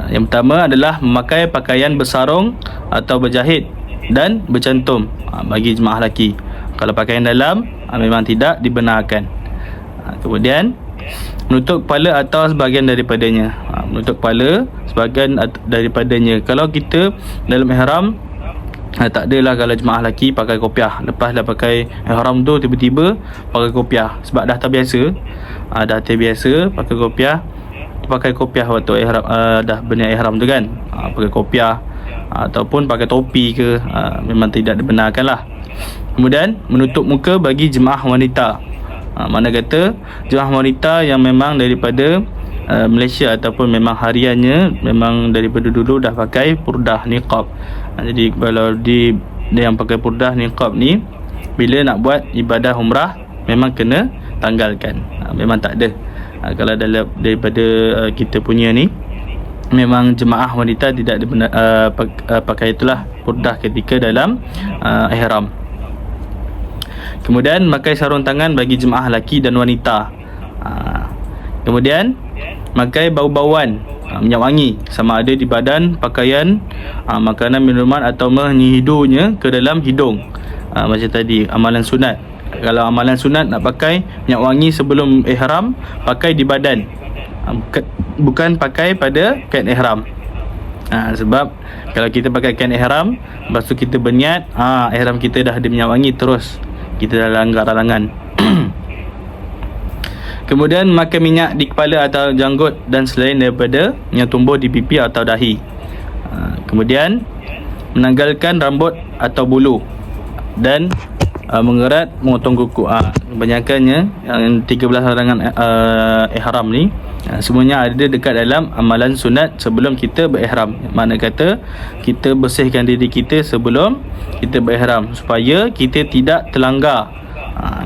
S1: Yang pertama adalah memakai pakaian bersarung atau berjahit dan bercantum bagi jemaah lelaki. Kalau pakaian dalam memang tidak dibenarkan. Kemudian menutup kepala atau sebahagian daripadanya. Menutup kepala sebahagian daripadanya. Kalau kita dalam ihram, tak adalah kalau jemaah lelaki pakai kopiah. Lepas dah pakai ihram tu, tiba-tiba pakai kopiah sebab dah terbiasa. Dah terbiasa pakai kopiah waktu ihram, dah berniat ihram tu kan. Pakai kopiah ataupun pakai topi ke, memang tidak dibenarkan lah. Kemudian menutup muka bagi jemaah wanita. Mana kata jemaah wanita yang memang daripada Malaysia ataupun memang hariannya memang daripada dulu dah pakai purdah niqab. Jadi kalau dia yang pakai purdah niqab ni, bila nak buat ibadah umrah memang kena tanggalkan. Memang tak ada. Kalau daripada kita punya ni, memang jemaah wanita tidak pakai itulah purdah ketika dalam ihram. Kemudian pakai sarung tangan bagi jemaah lelaki dan wanita. Kemudian pakai bau-bauan, minyak wangi, sama ada di badan, pakaian, makanan, minuman atau menyihidunya ke dalam hidung. Macam tadi amalan sunat. Kalau amalan sunat nak pakai minyak wangi sebelum ihram, pakai di badan, bukan pakai pada kain ihram. Sebab kalau kita pakai kain ihram, lepas tu kita berniat, ihram kita dah ada minyak wangi, terus kita dah langgar larangan. Kemudian memakai minyak di kepala atau janggut dan selain daripada yang tumbuh di pipi atau dahi. Kemudian menanggalkan rambut atau bulu dan mengerat, memotong kuku. Kebanyakannya yang 13 larangan ihram ni semuanya ada dekat dalam amalan sunat sebelum kita berihram. Mana kata kita bersihkan diri kita sebelum kita berihram supaya kita tidak terlanggar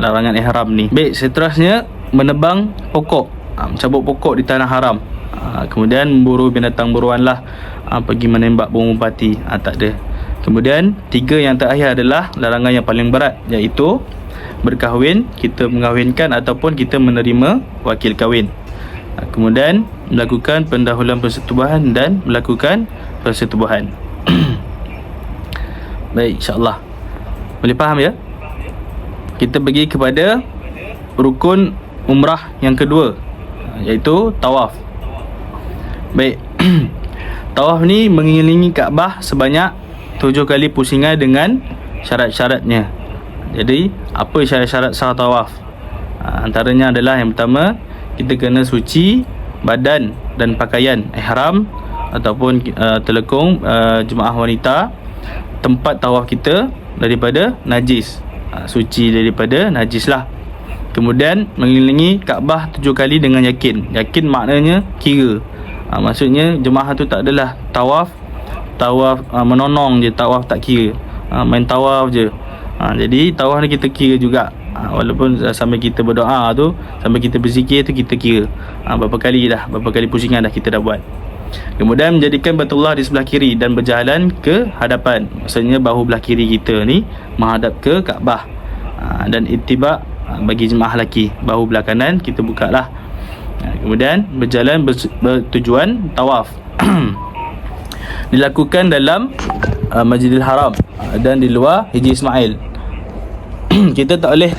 S1: larangan ihram ni. Baik, seterusnya menebang pokok, mencabut pokok di tanah haram. Kemudian memburu binatang buruan lah, pergi menembak burung merpati, tak ada. Kemudian 3 yang terakhir adalah larangan yang paling berat, iaitu berkahwin, kita mengahwinkan ataupun kita menerima wakil kahwin. Kemudian melakukan pendahuluan persetubuhan dan melakukan persetubuhan. Baik, insyaAllah boleh faham ya. Kita pergi kepada rukun umrah yang kedua, iaitu tawaf. Baik. Tawaf ni mengelilingi Kaabah sebanyak 7 kali pusingan dengan syarat-syaratnya. Jadi apa syarat-syarat sah tawaf? Antaranya adalah yang pertama, kita kena suci badan dan pakaian ihram ataupun telekung jemaah wanita, tempat tawaf kita daripada najis, suci daripada najis lah. Kemudian mengelilingi Kaabah 7 kali dengan yakin. Yakin maknanya kira. Maksudnya jemaah tu tak adalah tawaf menonong je, tawaf tak kira. Main tawaf je. Jadi tawaf ni kita kira juga. Walaupun sambil kita berdoa tu, sambil kita berzikir tu, kita kira berapa kali pusingan dah kita dah buat. Kemudian menjadikan Baitullah di sebelah kiri dan berjalan ke hadapan. Maksudnya bahu belah kiri kita ni menghadap ke Kaabah. Dan ittiba bagi jemaah lelaki, bahu belah kanan kita buka lah. Kemudian berjalan bertujuan tawaf. Dilakukan dalam Masjidil Haram dan di luar Hijri Ismail. Kita tak boleh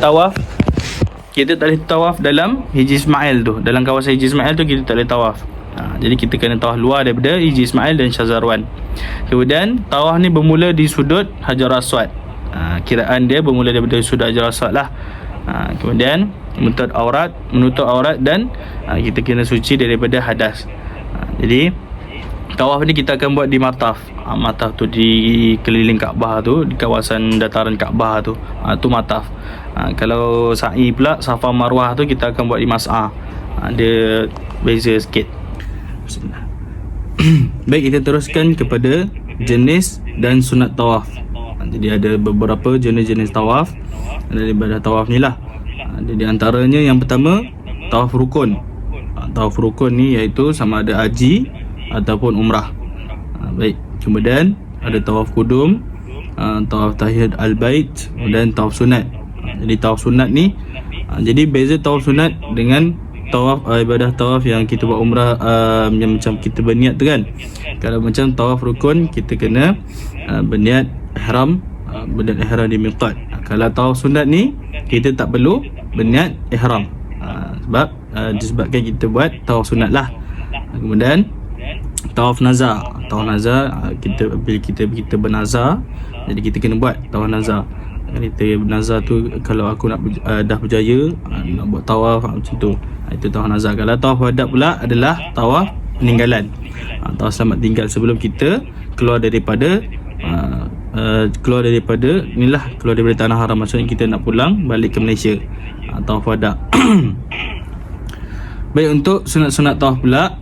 S1: tawaf dalam Hijri Ismail tu. Dalam kawasan Hijri Ismail tu kita tak boleh tawaf. Jadi kita kena tawaf luar daripada Hijri Ismail dan Syazarwan. Kemudian tawaf ni bermula di sudut Hajar Aswad. Kiraan dia bermula daripada sudut Hajar Aswad lah. Kemudian menutup aurat dan kita kena suci daripada hadas. Jadi tawaf ni kita akan buat di Mataf. Mataf tu di keliling Kaabah tu, di kawasan dataran Kaabah tu. Tu Mataf. Kalau sa'i pula, Safa Marwah tu kita akan buat di Mas'ah. Ada beza sikit. Baik, kita teruskan kepada jenis dan sunat tawaf. Jadi ada beberapa jenis-jenis tawaf daripada tawaf ni lah. Di antaranya yang pertama, tawaf rukun. Tawaf rukun ni iaitu sama ada haji ataupun umrah. Baik, kemudian ada tawaf kudum, tawaf tahiyat al-bait dan tawaf sunat. Jadi tawaf sunat ni, jadi beza tawaf sunat dengan tawaf ibadah tawaf yang kita buat umrah, yang macam kita berniat tu kan. Kalau macam tawaf rukun, kita kena berniat ihram, berniat ihram di miqat. Kalau tawaf sunat ni, kita tak perlu berniat ihram, sebab disebabkan kita buat tawaf sunat lah. Kemudian tawaf nazar. Tawaf nazar, bila kita bernazar, jadi kita kena buat tawaf nazar. Kita bernazar tu, kalau aku nak dah berjaya nak buat tawaf macam tu, itu tawaf nazar. Kalau tawaf wadab pula adalah tawaf peninggalan, tawaf selamat tinggal sebelum kita keluar daripada keluar daripada tanah haram. Maksudnya kita nak pulang balik ke Malaysia, tawaf wadab. Baik, untuk sunat-sunat tawaf pula,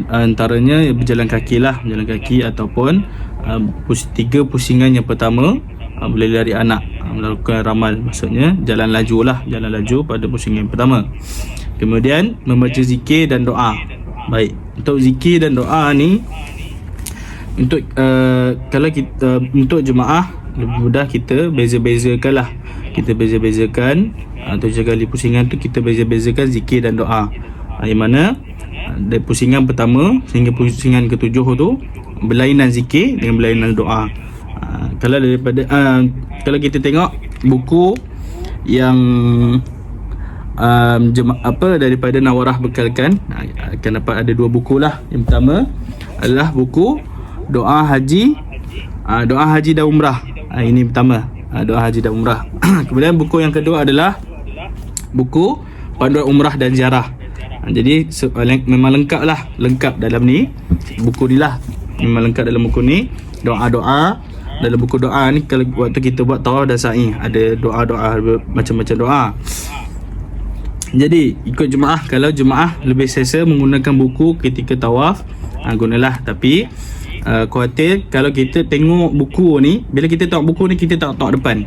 S1: antaranya berjalan kaki ataupun 3 pusingan yang pertama boleh lari anak, melakukan ramal, maksudnya jalan laju pada pusingan yang pertama. Kemudian membaca zikir dan doa. Baik, untuk zikir dan doa ni, untuk kalau kita untuk jemaah lebih mudah, kita beza-bezakan lah. Kita beza-bezakan 7 kali pusingan tu, kita beza-bezakan zikir dan doa. Yang mana dari pusingan pertama sehingga pusingan ke-7 tu berlainan zikir dengan berlainan doa. Kalau daripada kalau kita tengok buku yang daripada Nawarah bekalkan, akan dapat ada 2 buku lah. Yang pertama adalah buku doa haji dan umrah. Ini pertama, doa haji dan umrah. Kemudian buku yang kedua adalah buku panduan umrah dan ziarah. Jadi memang lengkap dalam ni, buku ni lah. Memang lengkap dalam buku ni. Doa-doa dalam buku doa ni, kalau waktu kita buat tawaf dan sa'i, ada doa-doa, macam-macam doa. Jadi ikut jemaah, kalau jemaah lebih selesa menggunakan buku ketika tawaf, gunalah. Tapi khuatir kalau kita tengok buku ni, bila kita tengok buku ni, kita tak tengok depan.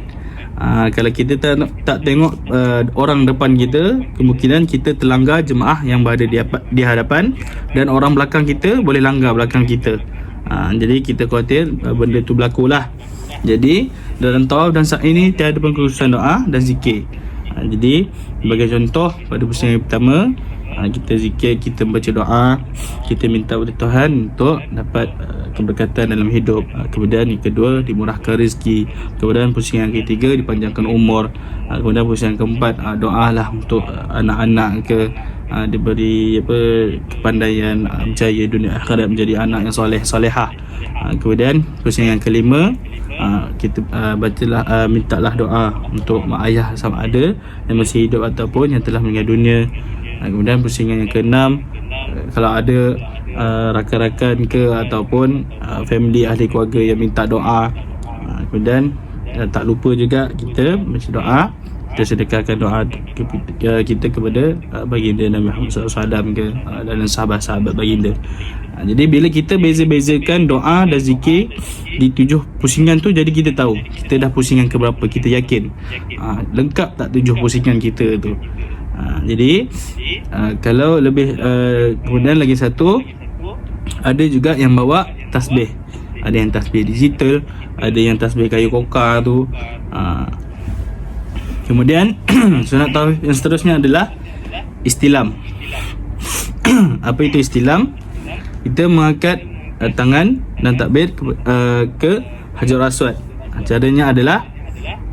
S1: Kalau kita tak tengok orang depan kita, kemungkinan kita terlanggar jemaah yang berada di hadapan, dan orang belakang kita boleh langgar belakang kita. Jadi kita khuatir benda tu berlaku lah. Jadi dalam tawaf dan sa'i ni tiada pengkhususan doa dan zikir. Jadi sebagai contoh, pada pusingan yang pertama, kita zikir, kita baca doa, kita minta kepada Tuhan untuk dapat keberkatan dalam hidup. Kemudian yang kedua, dimurahkan rezeki. Kemudian pusingan yang ketiga, dipanjangkan umur. Kemudian pusingan yang keempat, doalah untuk anak-anak diberi kepandaian, berjaya dunia akhirat, menjadi anak yang soleh-solehah. Kemudian pusingan yang kelima, kita mintalah doa untuk mak ayah sama ada yang masih hidup ataupun yang telah meninggal dunia. Kemudian pusingan yang keenam, kalau ada rakan-rakan ataupun family, ahli keluarga yang minta doa. Kemudian tak lupa juga kita baca doa kita sedekahkan doa kita kepada baginda Nabi Muhammad SAW ke dan sahabat-sahabat baginda. Jadi bila kita beza-bezakan doa dan zikir di 7 pusingan tu, jadi kita tahu kita dah pusingan ke berapa, kita yakin lengkap tak 7 pusingan kita tu. Jadi kalau lebih kemudian lagi satu, ada juga yang bawa tasbih. Ada yang tasbih digital, ada yang tasbih kayu kokar tu. Kemudian sunat tawaf yang seterusnya adalah istilam. Apa itu istilam? Kita mengangkat tangan dan takbir ke Hajar Aswad. Caranya adalah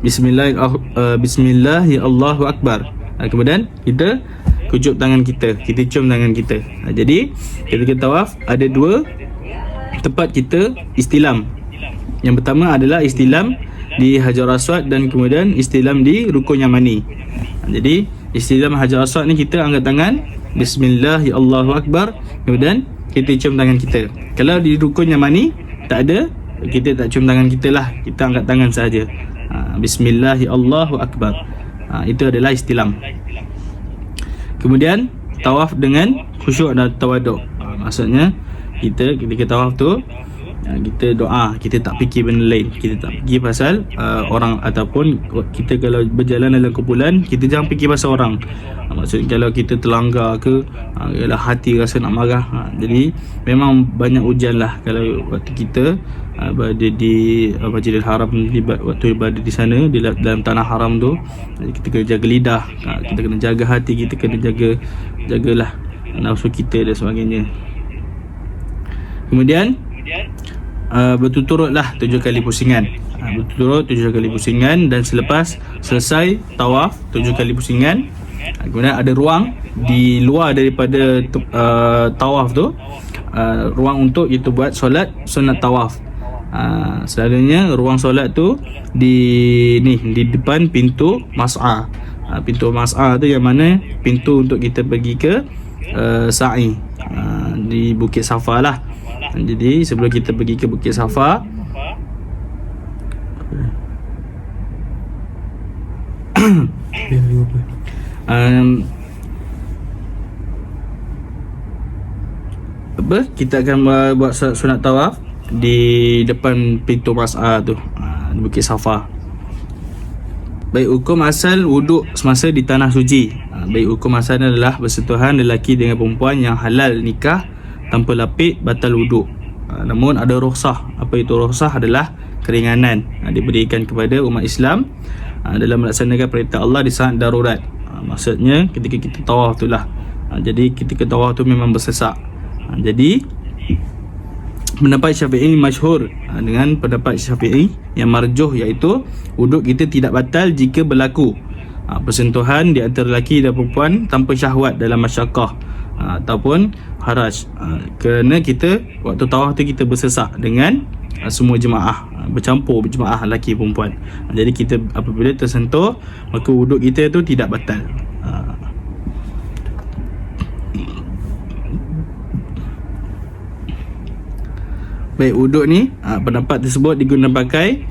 S1: Bismillah ya Allahu Akbar. Kemudian kita kucup tangan kita, kita cium tangan kita. Jadi ketika tawaf ada 2 tempat kita istilam. Yang pertama adalah istilam di Hajar Aswad dan kemudian istilam di Rukun Yamani. Jadi istilam Hajar Aswad ni kita angkat tangan, Bismillah ya Allahu Akbar, kemudian kita cium tangan kita. Kalau di Rukun Yamani tak ada, kita tak cium tangan kita lah, kita angkat tangan saja. Bismillah ya Allahu Akbar. Itu adalah istilam. Kemudian tawaf dengan khusyuk dan tawaduk. Maksudnya kita ketika tawaf tu kita doa, kita tak fikir benda lain, kita tak fikir pasal orang, ataupun kita kalau berjalan dalam kumpulan kita jangan fikir pasal orang. Maksudnya kalau kita terlanggar ke ialah hati rasa nak marah. Jadi memang banyak ujian lah kalau waktu kita berada di Masjidil Haram, waktu berada di sana di dalam tanah haram tu. Kita kena jaga lidah, kita kena jaga hati, kita kena jagalah nafsu kita dan sebagainya. Kemudian berturut-turutlah 7 kali pusingan. Berturut 7 kali pusingan, dan selepas selesai tawaf 7 kali pusingan, kemudian ada ruang di luar daripada tawaf tu, ruang untuk kita buat solat sunat tawaf. Selalunya ruang solat tu di depan pintu mas'ah. Pintu mas'ah tu yang mana pintu untuk kita pergi ke sa'i di Bukit Safa lah. Jadi sebelum kita pergi ke Bukit Safa, kita akan buat sunat tawaf di depan pintu mas'ah tu, di Bukit Safa. Baik hukum asal wuduk semasa di tanah suci. Baik hukum asal adalah bersentuhan lelaki dengan perempuan yang halal nikah tanpa lapik batal wuduk. Namun ada rukhsah. Apa itu rukhsah? Adalah keringanan diberikan kepada umat Islam dalam melaksanakan perintah Allah di saat darurat. Maksudnya ketika kita tawaf tu lah. Jadi ketika tawaf tu memang bersesak. Jadi pendapat Syafi'i masyhur dengan pendapat Syafi'i yang marjuh, iaitu wuduk kita tidak batal jika berlaku persentuhan di antara lelaki dan perempuan tanpa syahwat dalam masyaqqah ataupun haraj. Kerana kita waktu tawaf tu kita bersesak dengan semua jemaah, bercampur berjemaah lelaki perempuan. Jadi kita apabila tersentuh, maka wuduk kita tu tidak batal. Baik, wuduk ni pendapat tersebut digunakan pakai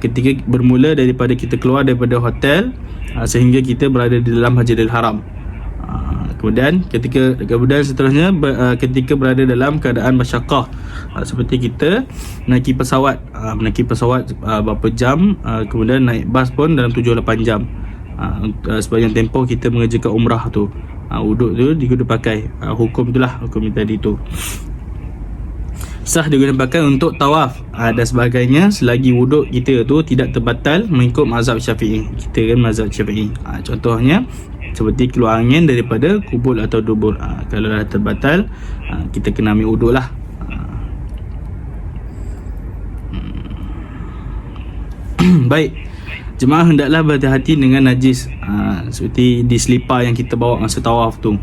S1: ketika bermula daripada kita keluar daripada hotel sehingga kita berada di dalam Masjidil Haram. Kemudian seterusnya ketika berada dalam keadaan masyaqqah, seperti kita naiki pesawat berapa jam, kemudian naik bas pun dalam 7-8 jam, sepanjang tempoh kita mengerjakan umrah tu, wuduk tu digunakan pakai. Hukum itulah hukum tadi tu sah digunakan pakai untuk tawaf dan sebagainya, selagi wuduk kita tu tidak terbatal mengikut mazhab Syafi'i. Kita kan mazhab Syafi'i. Contohnya seperti keluar angin daripada kubul atau dubur. Kalau dah terbatal, kita kena ambil wuduk lah. Baik, jemaah hendaklah berhati-hati dengan najis, seperti di selipar yang kita bawa masa tawaf tu.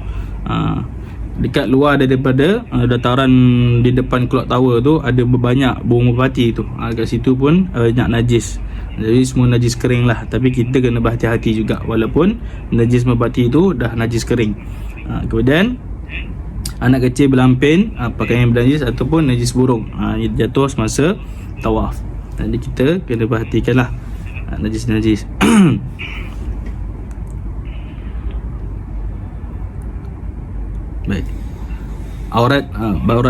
S1: Dekat luar daripada dataran di depan clock tower tu ada banyak burung merpati tu. Kat situ pun banyak najis. Jadi semua najis kering lah. Tapi kita kena berhati-hati juga, walaupun najis merpati tu dah najis kering. Kemudian anak kecil berlampin pakaian bernajis ataupun najis burung jatuh semasa tawaf. Jadi kita kena perhatikan lah najis-najis. aurat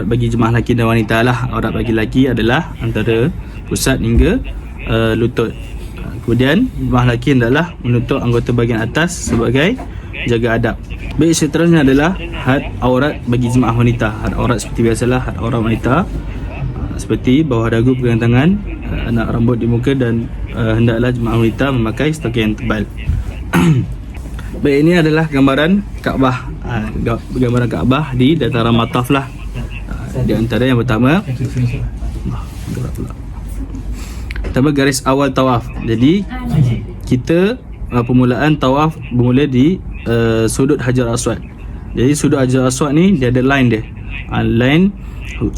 S1: bagi jemaah lelaki dan wanita lah. Aurat bagi lelaki adalah antara pusat hingga lutut. Kemudian jemaah lelaki hendaklah menutup anggota bahagian atas sebagai jaga adab. Baik, seterusnya adalah had aurat bagi jemaah wanita. Had aurat seperti biasalah, had aurat wanita seperti bawah dagu, pegangan tangan, anak rambut di muka, dan hendaklah jemaah wanita memakai stoking yang tebal. Baik, ini adalah gambaran Kaabah. Gambaran Kaabah di dataran Mataf lah. Di antara yang pertama, garis awal tawaf. Jadi kita permulaan tawaf bermula di sudut Hajar Aswad. Jadi sudut Hajar Aswad ni dia ada line dia. Line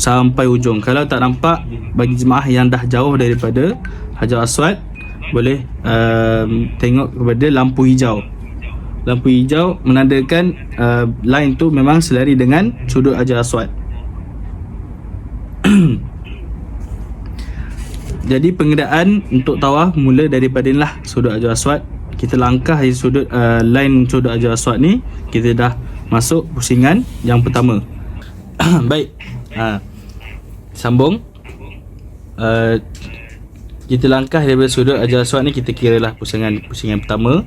S1: sampai ujung. Kalau tak nampak, bagi jemaah yang dah jauh daripada Hajar Aswad, boleh tengok kepada lampu hijau. Lampu hijau menandakan line tu memang selari dengan sudut Hajar Aswad. Jadi pengendaan untuk tawaf mula daripada lah sudut Hajar Aswad. Kita langkah di sudut line sudut Hajar Aswad ni, kita dah masuk pusingan yang pertama. Baik, sambung. Kita langkah daripada sudut Hajar Aswad ni, kita kira lah pusingan pertama.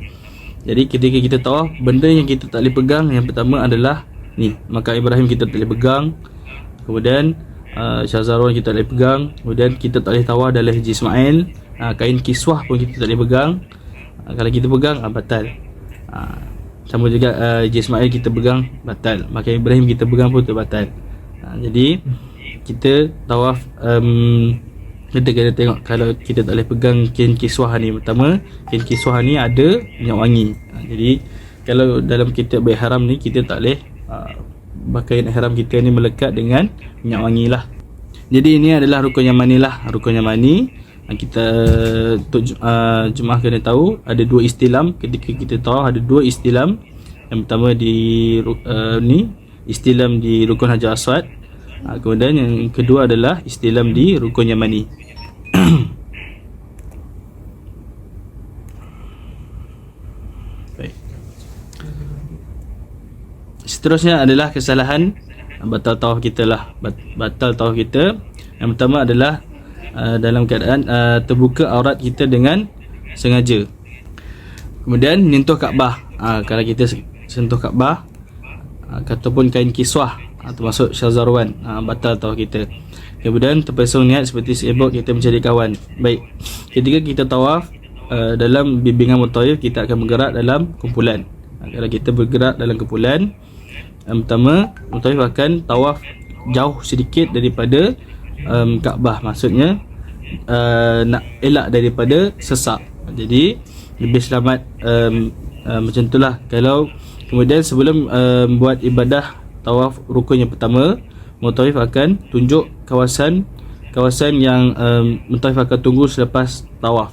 S1: Jadi ketika kita tawaf, benda yang kita tak boleh pegang yang pertama adalah ni, makam Ibrahim kita tak boleh pegang. Kemudian Syazarwan kita tak boleh pegang. Kemudian kita tak boleh tawaf dalam Haji Ismail. Kain kiswah pun kita tak boleh pegang. Kalau kita pegang, batal. Sama juga Haji Ismail kita pegang, batal. Makam Ibrahim kita pegang pun batal. Jadi kita tawaf, kita kena tengok kalau kita tak boleh pegang kain kiswah ni. Pertama, kain kiswah ni ada minyak wangi. Jadi kalau dalam kitab ihram ni, kita tak boleh pakaian ihram kita ni melekat dengan minyak wangi lah. Jadi ini adalah rukun yamani lah. Rukun yamani, kita untuk jemaah kena tahu ada dua istilam. Ketika kita tawaf ada dua istilam. Yang pertama di ni istilam di rukun Hajar Aswad. Kemudian yang kedua adalah istilam di rukun yamani. Baik. Seterusnya adalah kesalahan batal tawaf kita lah. Batal tawaf kita yang pertama adalah dalam keadaan terbuka aurat kita dengan sengaja. Kemudian menyentuh Kaabah. Kalau kita sentuh Kaabah ataupun kain kiswah, termasuk Syazarwan, batal tawaf kita. Kemudian terpesong niat seperti sibuk kita mencari kawan. Baik, ketika kita tawaf dalam bimbingan mutawif, kita akan bergerak dalam kumpulan. Kalau kita bergerak dalam kumpulan, yang pertama, mutawif akan tawaf jauh sedikit daripada Kaabah. Maksudnya nak elak daripada sesak. Jadi lebih selamat macam itulah. Kalau kemudian sebelum buat ibadah tawaf rukun yang pertama, mutawif akan tunjuk kawasan yang mutawif akan tunggu selepas tawaf.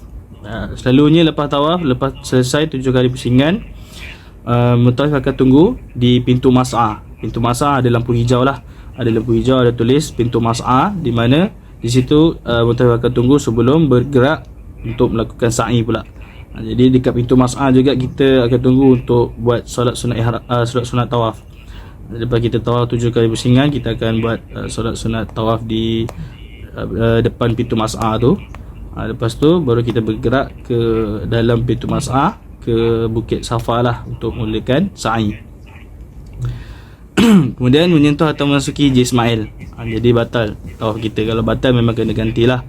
S1: Selalunya lepas tawaf, lepas selesai 7 kali pusingan, mutawif akan tunggu di pintu mas'ah. Pintu mas'ah ada lampu hijau lah. Ada lampu hijau, ada tulis pintu mas'ah, di mana di situ mutawif akan tunggu sebelum bergerak untuk melakukan sa'i pula. Jadi dekat pintu mas'ah juga kita akan tunggu untuk buat solat sunat tawaf. Lepas kita tawaf 7 kali pusingan, kita akan buat solat sunat tawaf di depan pintu mas'ah tu. Lepas tu baru kita bergerak ke dalam pintu mas'ah, ke Bukit Safa lah, untuk mulakan sa'i. Kemudian menyentuh atau memasuki Haji Ismail, jadi batal tawaf kita. Kalau batal memang kena gantilah.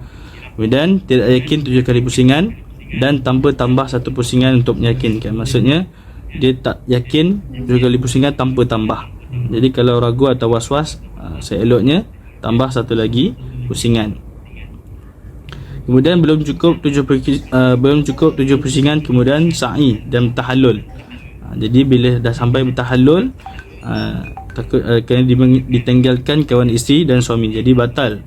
S1: Kemudian tidak yakin 7 kali pusingan dan tanpa tambah 1 pusingan untuk meyakinkan. Maksudnya dia tak yakin 7 kali pusingan tanpa tambah. Jadi kalau ragu atau was-was, seeloknya tambah 1 lagi pusingan. Kemudian belum cukup 7 pusingan, kemudian sa'i dan tahallul. Jadi bila dah sampai bertahallul, takut kena ditinggalkan kawan isteri dan suami. Jadi batal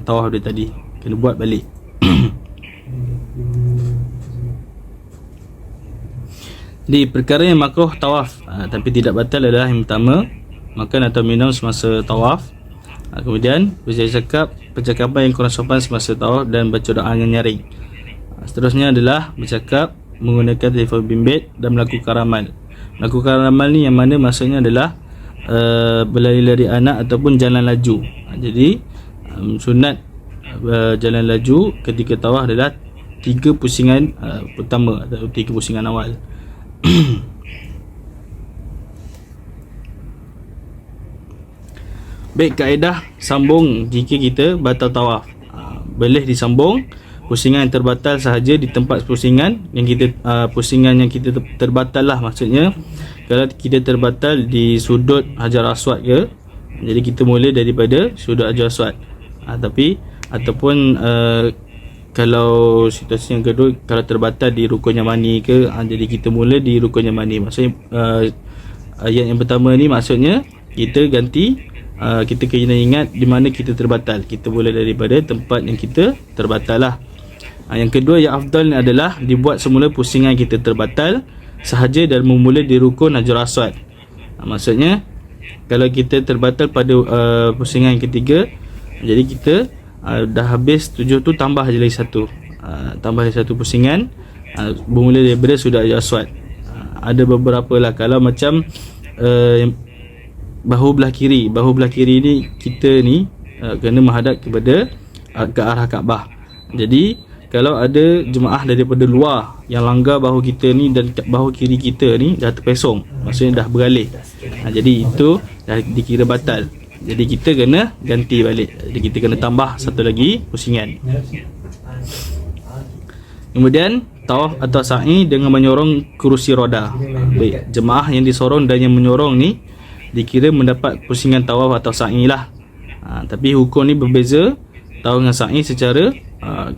S1: tawaf dia tadi, kena buat balik. Di perkara yang makruh tawaf tapi tidak batal adalah yang pertama, makan atau minum semasa tawaf. Kemudian percakapan yang kurang sopan semasa tawaf dan baca doa yang nyaring. Seterusnya adalah bercakap menggunakan telefon bimbit dan melakukan ramal. Melakukan ramal ni yang mana maksudnya adalah berlari-lari anak ataupun jalan laju. Jadi sunat jalan laju ketika tawaf adalah 3 pusingan pertama atau 3 pusingan awal. Baik, kaedah sambung jika kita batal tawaf. Boleh disambung pusingan yang terbatal sahaja di tempat pusingan yang kita pusingan yang kita terbatal lah, maksudnya kalau kita terbatal di sudut Hajar Aswad ke, jadi kita mula daripada sudut Hajar Aswad. Tapi ataupun kalau situasi yang kedua, kalau terbatal di rukun Yamani ke, jadi kita mula di rukun Yamani. Maksudnya ayat yang pertama ni maksudnya kita ganti, kita kena ingat di mana kita terbatal. Kita mula daripada tempat yang kita terbatal lah. Yang kedua yang afdal ni adalah dibuat semula pusingan kita terbatal sahaja dan memula di rukun Hajar Aswad. Maksudnya kalau kita terbatal pada pusingan yang ketiga, jadi kita dah habis 7 tu, tambah je lagi satu, tambah lagi satu pusingan, bermula daripada sudah Hajar Aswad. Ada beberapa lah, kalau macam bahu belah kiri ni kita ni kena menghadap kepada ke arah Kaabah. Jadi kalau ada jemaah daripada luar yang langgar bahu kita ni dan bahu kiri kita ni dah terpesong, maksudnya dah beralih, jadi itu dah dikira batal. Jadi kita kena ganti balik. Jadi kita kena tambah satu lagi pusingan. Kemudian tawaf atau sa'i dengan menyorong kerusi roda. Baik, jemaah yang disorong dan yang menyorong ni dikira mendapat pusingan tawaf atau sa'i lah. Tapi hukum ni berbeza. Tawaf dengan sa'i secara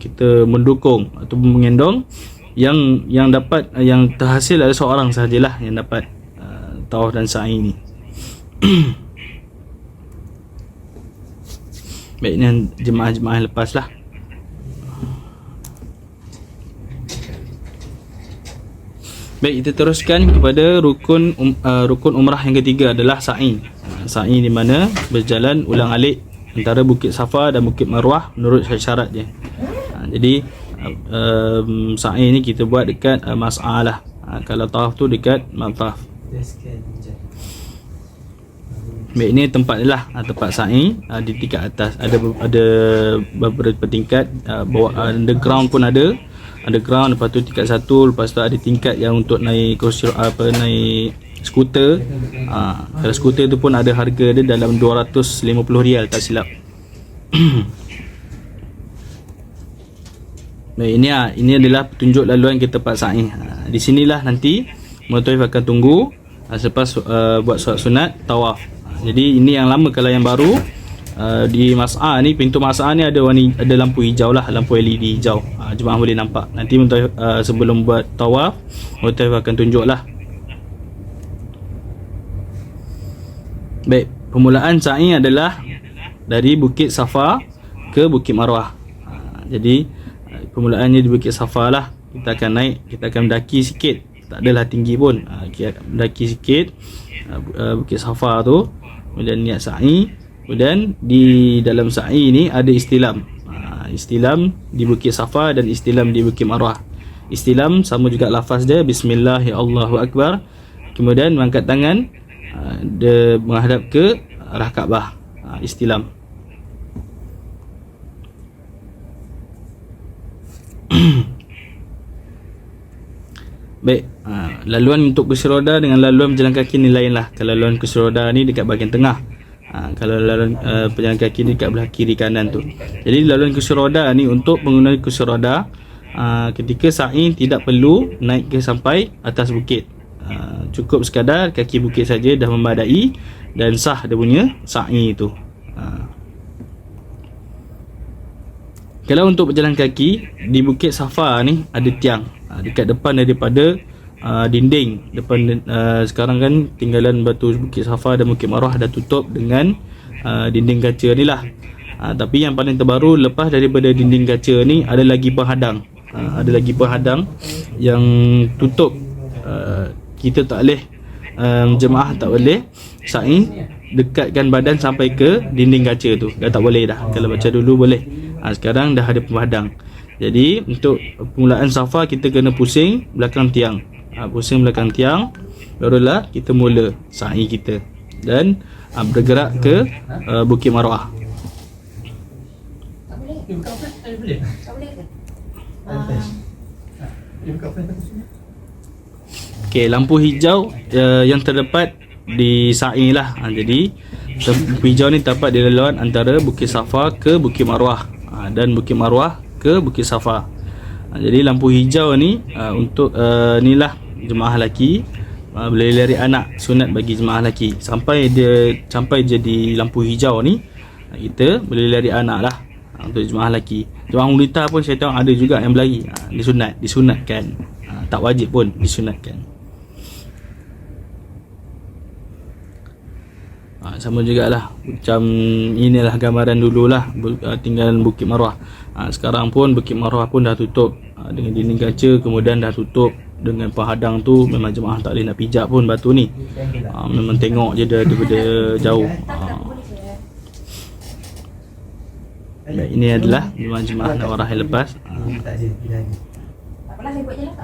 S1: kita mendukung atau mengendong, yang dapat, yang terhasil adalah seorang sahajalah yang dapat tawaf dan sa'i ni. Baik, ni jemaah-jemaah lepas lah. Baik, kita teruskan kepada rukun umrah yang ketiga adalah sa'i. Sa'i di mana berjalan ulang-alik antara Bukit Safa dan Bukit Marwah menurut syarat dia. Jadi sa'i ni kita buat dekat mas'ah lah. Kalau tawaf tu dekat mataf. Baik, ini tempat dia lah, tempat sa'i di tingkat atas. Ada beberapa tingkat, bawah underground pun ada. Underground, lepas tu tingkat 1, lepas tu ada tingkat yang untuk naik kursi, naik skuter. Kalau skuter tu pun ada harga dia dalam 250 rial, tak silap. Baik, ini adalah petunjuk laluan ke tempat sa'i. Di sinilah nanti mutawif akan tunggu selepas buat solat sunat tawaf. Jadi ini yang lama. Kalau yang baru di mas'ah ni, pintu mas'ah ni ada lampu hijau lah, lampu LED hijau. Jemaah boleh nampak. Nanti mutawif sebelum buat tawaf, mutawif akan tunjuk lah. Baik, permulaan sa'i adalah dari Bukit Safa ke Bukit Marwah. Jadi permulaannya di Bukit Safa lah. Kita akan naik, kita akan mendaki sikit, tak adalah tinggi pun. Kita akan mendaki sikit Bukit Safa tu, kemudian niat sa'i. Kemudian di dalam sa'i ni ada istilam. Istilam di Bukit Safa dan istilam di Bukit Marwah. Istilam sama juga lafaz dia, Bismillah, ya Allahu Akbar. Kemudian mengangkat tangan, dia menghadap ke arah Kaabah. Istilam. Baik, laluan untuk kursi roda dengan laluan berjalan kaki ni lain lah. Kalau laluan kursi roda ni dekat bahagian tengah, kalau laluan pejalan kaki ni dekat belah kiri kanan tu. Jadi laluan kursi roda ni untuk pengguna kursi roda, ketika sa'i tidak perlu naik ke sampai atas bukit. Cukup sekadar kaki bukit saja dah memadai dan sah dia punya sa'i tu. Kalau untuk berjalan kaki di Bukit Safa ni ada tiang dekat depan daripada dinding depan. Sekarang kan tinggalan batu Bukit Safa dan Bukit Marwah dah tutup dengan dinding kaca ni lah. Tapi yang paling terbaru, lepas daripada dinding kaca ni ada lagi penghadang. Ada lagi penghadang yang tutup. Kita tak boleh, jemaah tak boleh sa'i dekatkan badan sampai ke dinding kaca tu. Dah tak boleh dah. Kalau baca dulu boleh, sekarang dah ada penghadang. Jadi untuk permulaan Safa kita kena pusing belakang tiang. Pusing belakang tiang, barulah kita mula sa'i kita. dan bergerak ke Bukit Marwah.
S3: Tak boleh.
S2: Dia buka apa? Tak boleh.
S3: Tak boleh ke?
S2: Dia buka apa?
S1: Okey, lampu hijau yang terdapat di sa'i lah. Jadi lampu hijau ni terdapat di laluan antara Bukit Safa ke Bukit Marwah, dan Bukit Marwah ke Bukit Safa. Jadi lampu hijau ni untuk ni lah jemaah lelaki boleh lari anak, sunat bagi jemaah lelaki. Sampai jadi lampu hijau ni, kita boleh lari anak lah untuk jemaah lelaki. Jemaah wanita pun saya tahu ada juga yang berlari, disunatkan. Tak wajib pun, disunatkan. Sama jugalah, macam inilah gambaran dululah tinggalan Bukit Marwah. Sekarang pun Bukit Marwah pun dah tutup dengan dinding kaca, kemudian dah tutup dengan penghadang tu. Memang jemaah tak boleh nak pijak pun batu ni. Memang tengok je daripada jauh. Baik, ini adalah jemaah-jemaah Nawarah yang lepas.
S2: Tak ada.
S3: Tak apalah, saya buat je lah.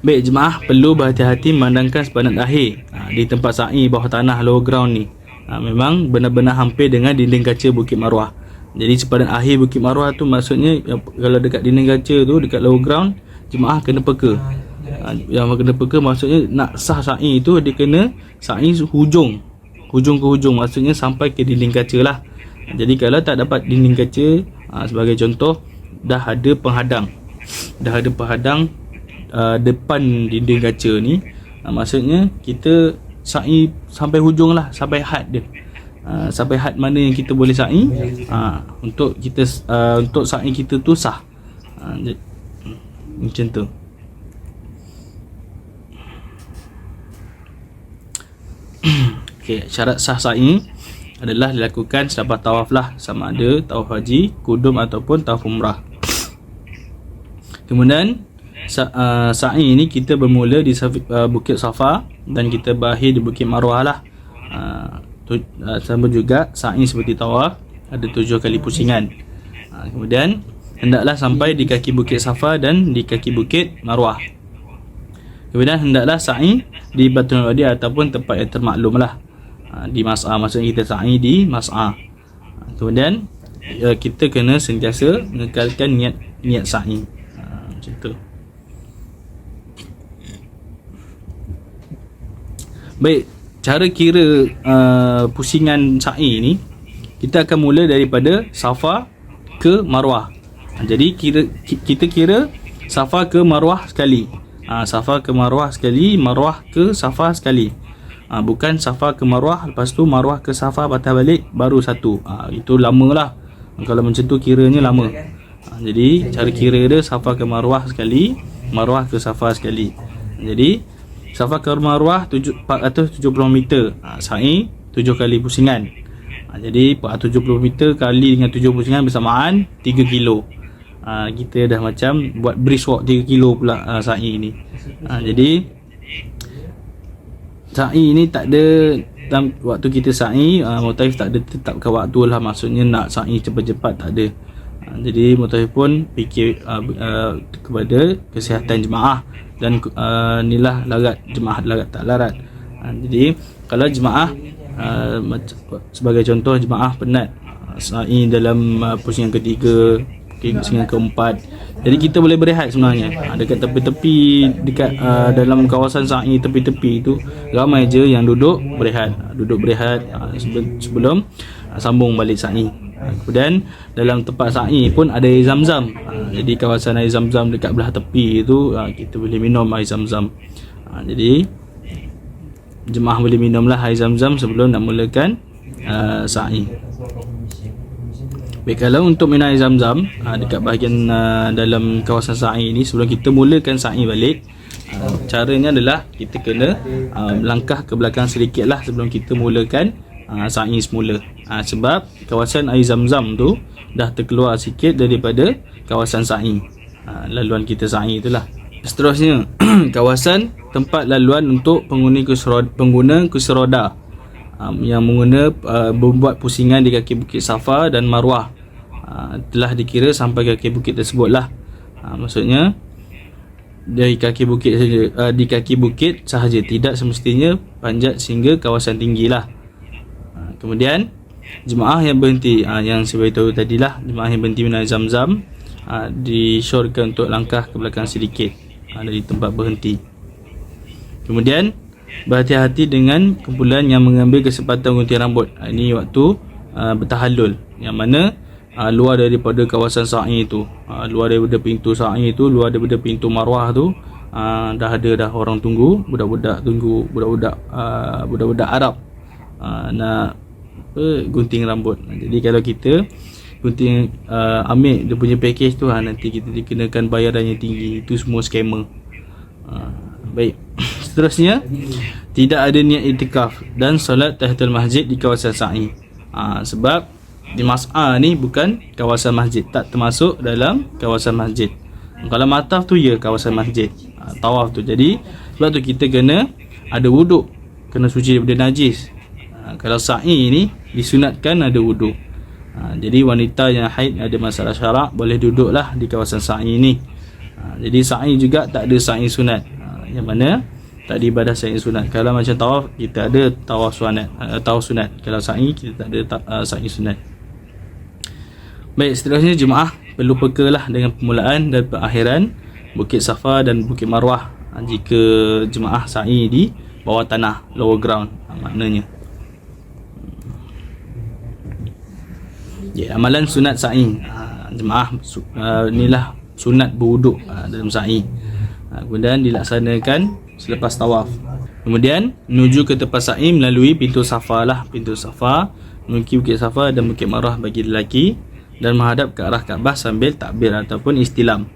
S1: Baik, jemaah perlu berhati-hati memandangkan sepadan akhir di tempat sa'i bawah tanah lower ground ni. Memang benar-benar hampir dengan dinding kaca Bukit Marwah. Jadi sepadan akhir Bukit Marwah tu maksudnya kalau dekat dinding kaca tu, dekat lower ground, jemaah kena peka. Yang kena peka maksudnya nak sah sa'i tu dia kena sa'i hujung ke hujung, maksudnya sampai ke dinding kaca lah. Jadi kalau tak dapat dinding kaca, sebagai contoh dah ada penghadang depan dinding kaca ni, maksudnya kita sa'i sampai hujung lah, sampai had dia. Sampai had mana yang kita boleh sa'i, untuk kita untuk sa'i kita tu sah. Macam tu. Okey, syarat sah sa'i adalah dilakukan selepas tawaf lah, sama ada tawaf haji, kudum ataupun tawaf umrah. Kemudian sa'i ni kita bermula di Bukit Safa dan kita berakhir di Bukit Marwah lah. Sama juga sa'i seperti tawaf, ada 7 kali pusingan. Kemudian hendaklah sampai di kaki Bukit Safa dan di kaki Bukit Marwah. Kemudian hendaklah sa'i di Batul Wadi ataupun tempat yang termaklum lah, di Mas'ah, maksudnya kita sa'i di Mas'ah. Kemudian kita kena sentiasa mengekalkan niat sa'i. Macam tu. Baik, cara kira pusingan sa'i ni, kita akan mula daripada Safa ke Marwah. Jadi kita kira Safa ke Marwah sekali. Safa ke Marwah sekali, Marwah ke Safa sekali. Bukan Safa ke Marwah, lepas tu Marwah ke Safa patah balik baru satu. Itu lama lah. Kalau macam tu kiranya lama. Jadi cara kira dia Safa ke Marwah sekali, Marwah ke Safa sekali. Jadi Safa ke Marwah 470 meter, sa'i 7 kali pusingan. Jadi 470 meter kali dengan 7 pusingan bersamaan 3 kilo. Kita dah macam buat brisk walk 3 kilo pula sa'i ni. Jadi sa'i ni tak ada waktu kita sa'i, Mutaif tak ada tetapkan waktu lah, maksudnya nak sa'i cepat-cepat tak ada. Jadi Mutaif pun fikir kepada kesihatan jemaah dan inilah larat jemaah, larat tak larat. Jadi kalau jemaah sebagai contoh jemaah penat sa'i dalam pusingan ketiga, pusingan keempat, jadi kita boleh berehat sebenarnya dekat tepi-tepi, dekat dalam kawasan sa'i tepi-tepi tu ramai je yang duduk berehat sebelum sambung balik sa'i. Kemudian dalam tempat sa'i pun ada air zam-zam. Jadi kawasan air zam-zam dekat belah tepi tu, kita boleh minum air zam-zam. Jadi jemaah boleh minumlah air zam-zam sebelum nak mulakan sa'i. Baik, kalau untuk minum air zam-zam dekat bahagian dalam kawasan sa'i ni, sebelum kita mulakan sa'i balik, caranya adalah kita kena langkah ke belakang sedikit lah sebelum kita mulakan sa'i semula. Sebab kawasan air zam-zam tu dah terkeluar sikit daripada kawasan sa'i, laluan kita sa'i itulah. Seterusnya kawasan tempat laluan untuk pengguna kursi roda yang membuat pusingan di kaki Bukit Safa dan Marwah telah dikira sampai kaki bukit tersebut lah. Maksudnya dari kaki bukit saja, di kaki bukit sahaja, tidak semestinya panjat sehingga kawasan tinggi lah. Kemudian jemaah yang berhenti, yang saya beritahu tadilah, jemaah yang berhenti minum air Zam-Zam disyorkan untuk langkah ke belakang sedikit dari tempat berhenti. Kemudian berhati-hati dengan kumpulan yang mengambil kesempatan gunting rambut. Ini waktu bertahallul, yang mana luar daripada kawasan sa'i itu, luar daripada pintu sa'i itu, luar daripada pintu marwah tu, dah ada dah orang tunggu, budak-budak tunggu, budak-budak Arab nak gunting rambut. Jadi kalau kita gunting, ambil dia punya package tu, nanti kita dikenakan bayaran yang tinggi. Itu semua scammer. Baik. Seterusnya, tidak ada niat iktikaf dan solat tahiyatul masjid di kawasan sa'i. Sebab di Mas'a ni bukan kawasan masjid, tak termasuk dalam kawasan masjid. Kalau mataf tu ya kawasan masjid, tawaf tu. Jadi sebab tu kita kena ada wuduk, kena suci daripada najis. Kalau sa'i ni disunatkan ada wuduk. Jadi wanita yang haid, ada masalah syarak, boleh duduklah di kawasan sa'i ni. Jadi sa'i juga tak ada sa'i sunat, yang mana tak ada ibadah sa'i sunat. Kalau macam tawaf, kita ada tawaf sunat. Kalau sa'i, kita tak ada sa'i sunat. Baik, seterusnya jemaah perlu pekalah dengan permulaan dan perakhiran Bukit Safa dan Bukit Marwah jika jemaah sa'i di bawah tanah, lower ground maknanya. Amalan sunat sa'i, jemaah inilah sunat berwuduk dalam sa'i. Kemudian dilaksanakan selepas tawaf. Kemudian menuju ke tempat sa'i melalui pintu Safa lah, pintu Safa, menuju Bukit Safa dan Bukit Marwah bagi lelaki, dan menghadap ke arah Kaabah sambil takbir ataupun istilam.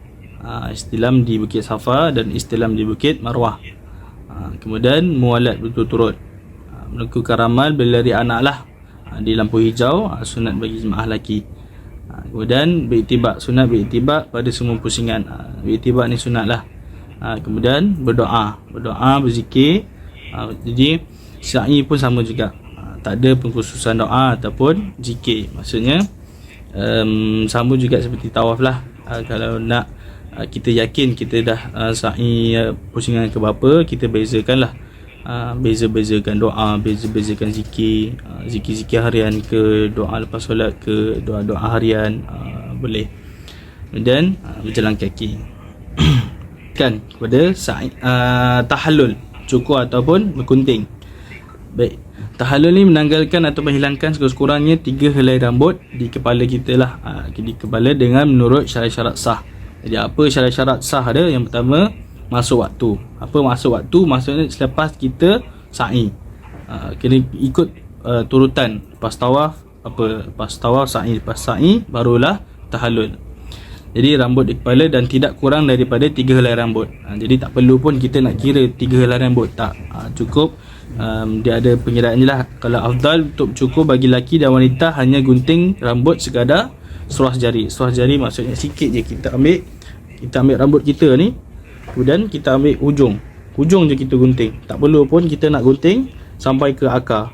S1: Istilam di Bukit Safa dan istilam di Bukit Marwah. Kemudian mualat berturut-turut, melakukan ramal berlari anak lah di lampu hijau, sunat bagi jemaah lelaki. Kemudian beriktibar, sunat beriktibar pada semua pusingan. Beriktibar ni sunat lah. Kemudian berdoa, berzikir. Jadi sa'i pun sama juga, tak ada pengkhususan doa ataupun zikir. Maksudnya sama juga seperti tawaf lah. Kalau nak kita yakin kita dah sa'i pusingan ke berapa, kita bezakan lah, beza-bezakan doa, beza-bezakan zikir, zikir-zikir harian ke, doa lepas solat ke, doa-doa harian, boleh. Dan berjalan kaki kan kepada sa'i, tahallul, cukur ataupun bergunting. Baik, tahallul ni menanggalkan atau menghilangkan sekurang-kurangnya 3 helai rambut di kepala kita lah, di kepala dengan menurut syarat-syarat sah. Jadi apa syarat-syarat sah ada? Yang pertama, masuk waktu. Apa masuk waktu? Maksudnya selepas kita sa'i, kena ikut turutan. Lepas tawaf, lepas tawaf sa'i, lepas sa'i barulah tahallul. Jadi rambut di kepala dan tidak kurang daripada 3 helai rambut. Jadi tak perlu pun kita nak kira 3 helai rambut, tak. Cukup dia ada pengiraan je lah. Kalau afdal untuk cukur bagi lelaki dan wanita hanya gunting rambut sekadar seruas jari. Seruas jari maksudnya sikit je kita ambil rambut kita ni, kemudian kita ambil hujung je kita gunting. Tak perlu pun kita nak gunting sampai ke akar.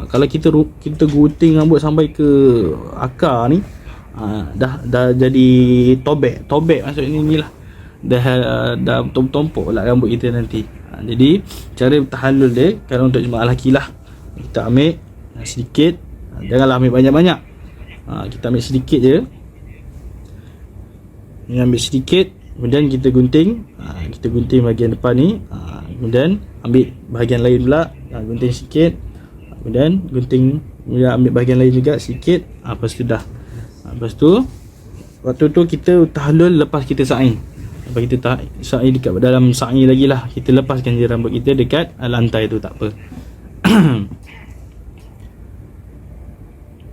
S1: Kalau kita gunting rambut sampai ke akar ni, dah jadi tobek maksudnya ni lah, dah tompok lah rambut kita nanti. Jadi cara tahallul dia, kalau untuk jemaah lelaki lah, kita ambil sedikit, janganlah ambil banyak-banyak. Kita ambil sedikit je, ambil sedikit, kemudian kita gunting. Kita gunting bahagian depan ni, kemudian ambil bahagian lain pula, gunting sikit, kemudian gunting, kemudian ambil bahagian lain juga sikit. Lepas tu dah, lepas tu waktu tu kita tahallul lepas kita sa'i. Lepas kita sa'i dekat dalam sa'i lagi lah, kita lepaskan je rambut kita dekat lantai tu, tak apa.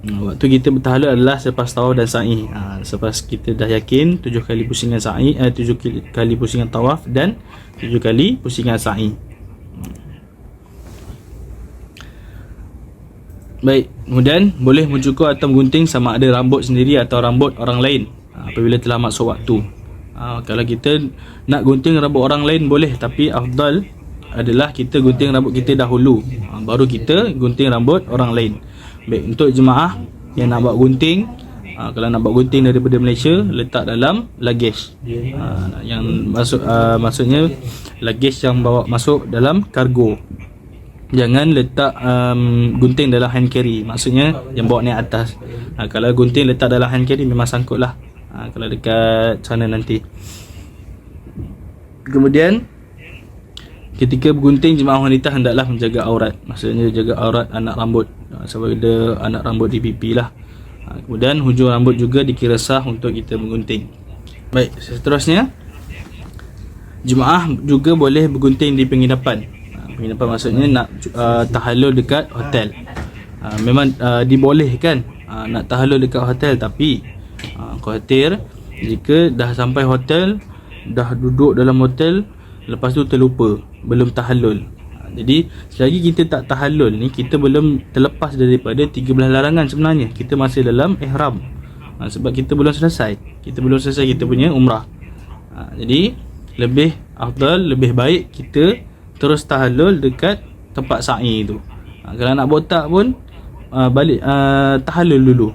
S1: Waktu kita bertahallul adalah selepas tawaf dan sa'i. Selepas kita dah yakin 7 kali pusingan sa'i, 7 kali pusingan tawaf dan 7 kali pusingan sa'i. Baik, kemudian boleh mencukur atau menggunting sama ada rambut sendiri atau rambut orang lain apabila telah masuk waktu. Kalau kita nak gunting rambut orang lain boleh, tapi afdal adalah kita gunting rambut kita dahulu, baru kita gunting rambut orang lain. Baik, untuk jemaah yang nak buat gunting, Kalau nak buat gunting daripada Malaysia, letak dalam luggage. Yang maksudnya luggage yang bawa masuk dalam kargo. Jangan letak gunting dalam hand carry, maksudnya yang bawa naik atas. Kalau gunting letak dalam hand carry memang sangkut lah kalau dekat sana nanti. Kemudian ketika bergunting, jemaah wanita hendaklah menjaga aurat, maksudnya jaga aurat anak rambut, sebab ada anak rambut di pipi lah. Kemudian hujung rambut juga dikira sah untuk kita menggunting. Baik, seterusnya jemaah juga boleh bergunting di penginapan. Penginapan maksudnya nak tahallul dekat hotel. Memang dibolehkan nak tahallul dekat hotel, tapi khawatir jika dah sampai hotel, dah duduk dalam hotel, lepas tu terlupa, belum tahallul. Jadi selagi kita tak tahallul ni, kita belum terlepas daripada 13 larangan sebenarnya. Kita masih dalam ihram. Sebab kita belum selesai kita punya umrah. Jadi lebih afdal, lebih baik kita terus tahallul dekat tempat sa'i tu. Kalau nak botak pun balik tahallul dulu.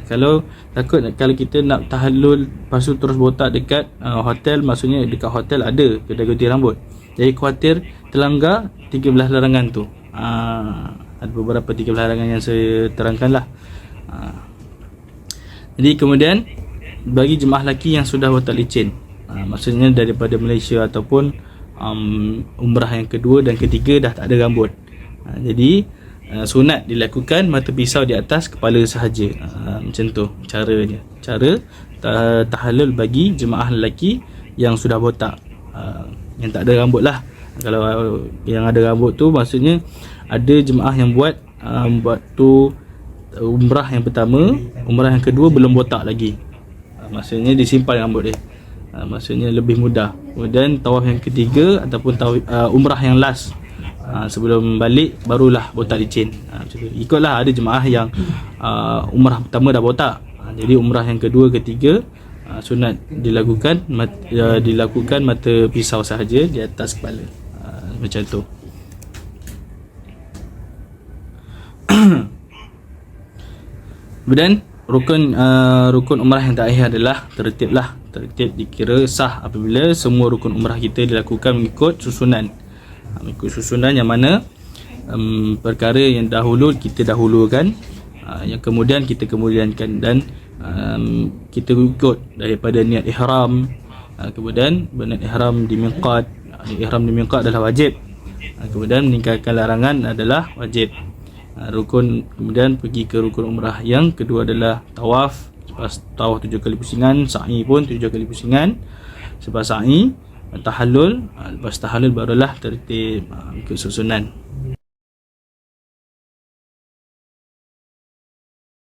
S1: Kalau takut, kalau kita nak tahallul lepas tu terus botak dekat hotel, maksudnya dekat hotel ada kedai gunting rambut, jadi khawatir terlanggar 13 larangan tu. Ada beberapa 13 larangan yang saya terangkan lah. Jadi kemudian bagi jemaah lelaki yang sudah botak licin, maksudnya daripada Malaysia ataupun umrah yang kedua dan ketiga dah tak ada rambut, jadi sunat dilakukan mata pisau di atas kepala sahaja. Macam tu caranya. Cara tahallul bagi jemaah lelaki yang sudah botak, yang tak ada rambut lah. Kalau yang ada rambut tu, maksudnya ada jemaah yang buat tu umrah yang pertama, umrah yang kedua belum botak lagi, maksudnya disimpan rambut dia, maksudnya lebih mudah. Kemudian tawaf yang ketiga ataupun umrah yang last, sebelum balik barulah botak licin. Macam tu. Ikutlah, ada jemaah yang umrah pertama dah botak, jadi umrah yang kedua, ketiga sunat dilakukan mata pisau sahaja di atas kepala. Macam tu. Kemudian rukun umrah yang terakhir adalah tertib lah. Tertib dikira sah apabila semua rukun umrah kita dilakukan mengikut susunan. Mengikut susunan yang mana perkara yang dahulu kita dahulukan, yang kemudian kita kemudiankan, dan kita ikut daripada niat ihram, kemudian berniat ihram di miqat. Ihram di miqat adalah wajib, kemudian meninggalkan larangan adalah wajib. Kemudian pergi ke rukun umrah yang kedua adalah tawaf. Lepas tawaf 7 kali pusingan, sa'i pun 7 kali pusingan. Lepas sa'i tahallul, lepas tahallul barulah tertib ikut susunan.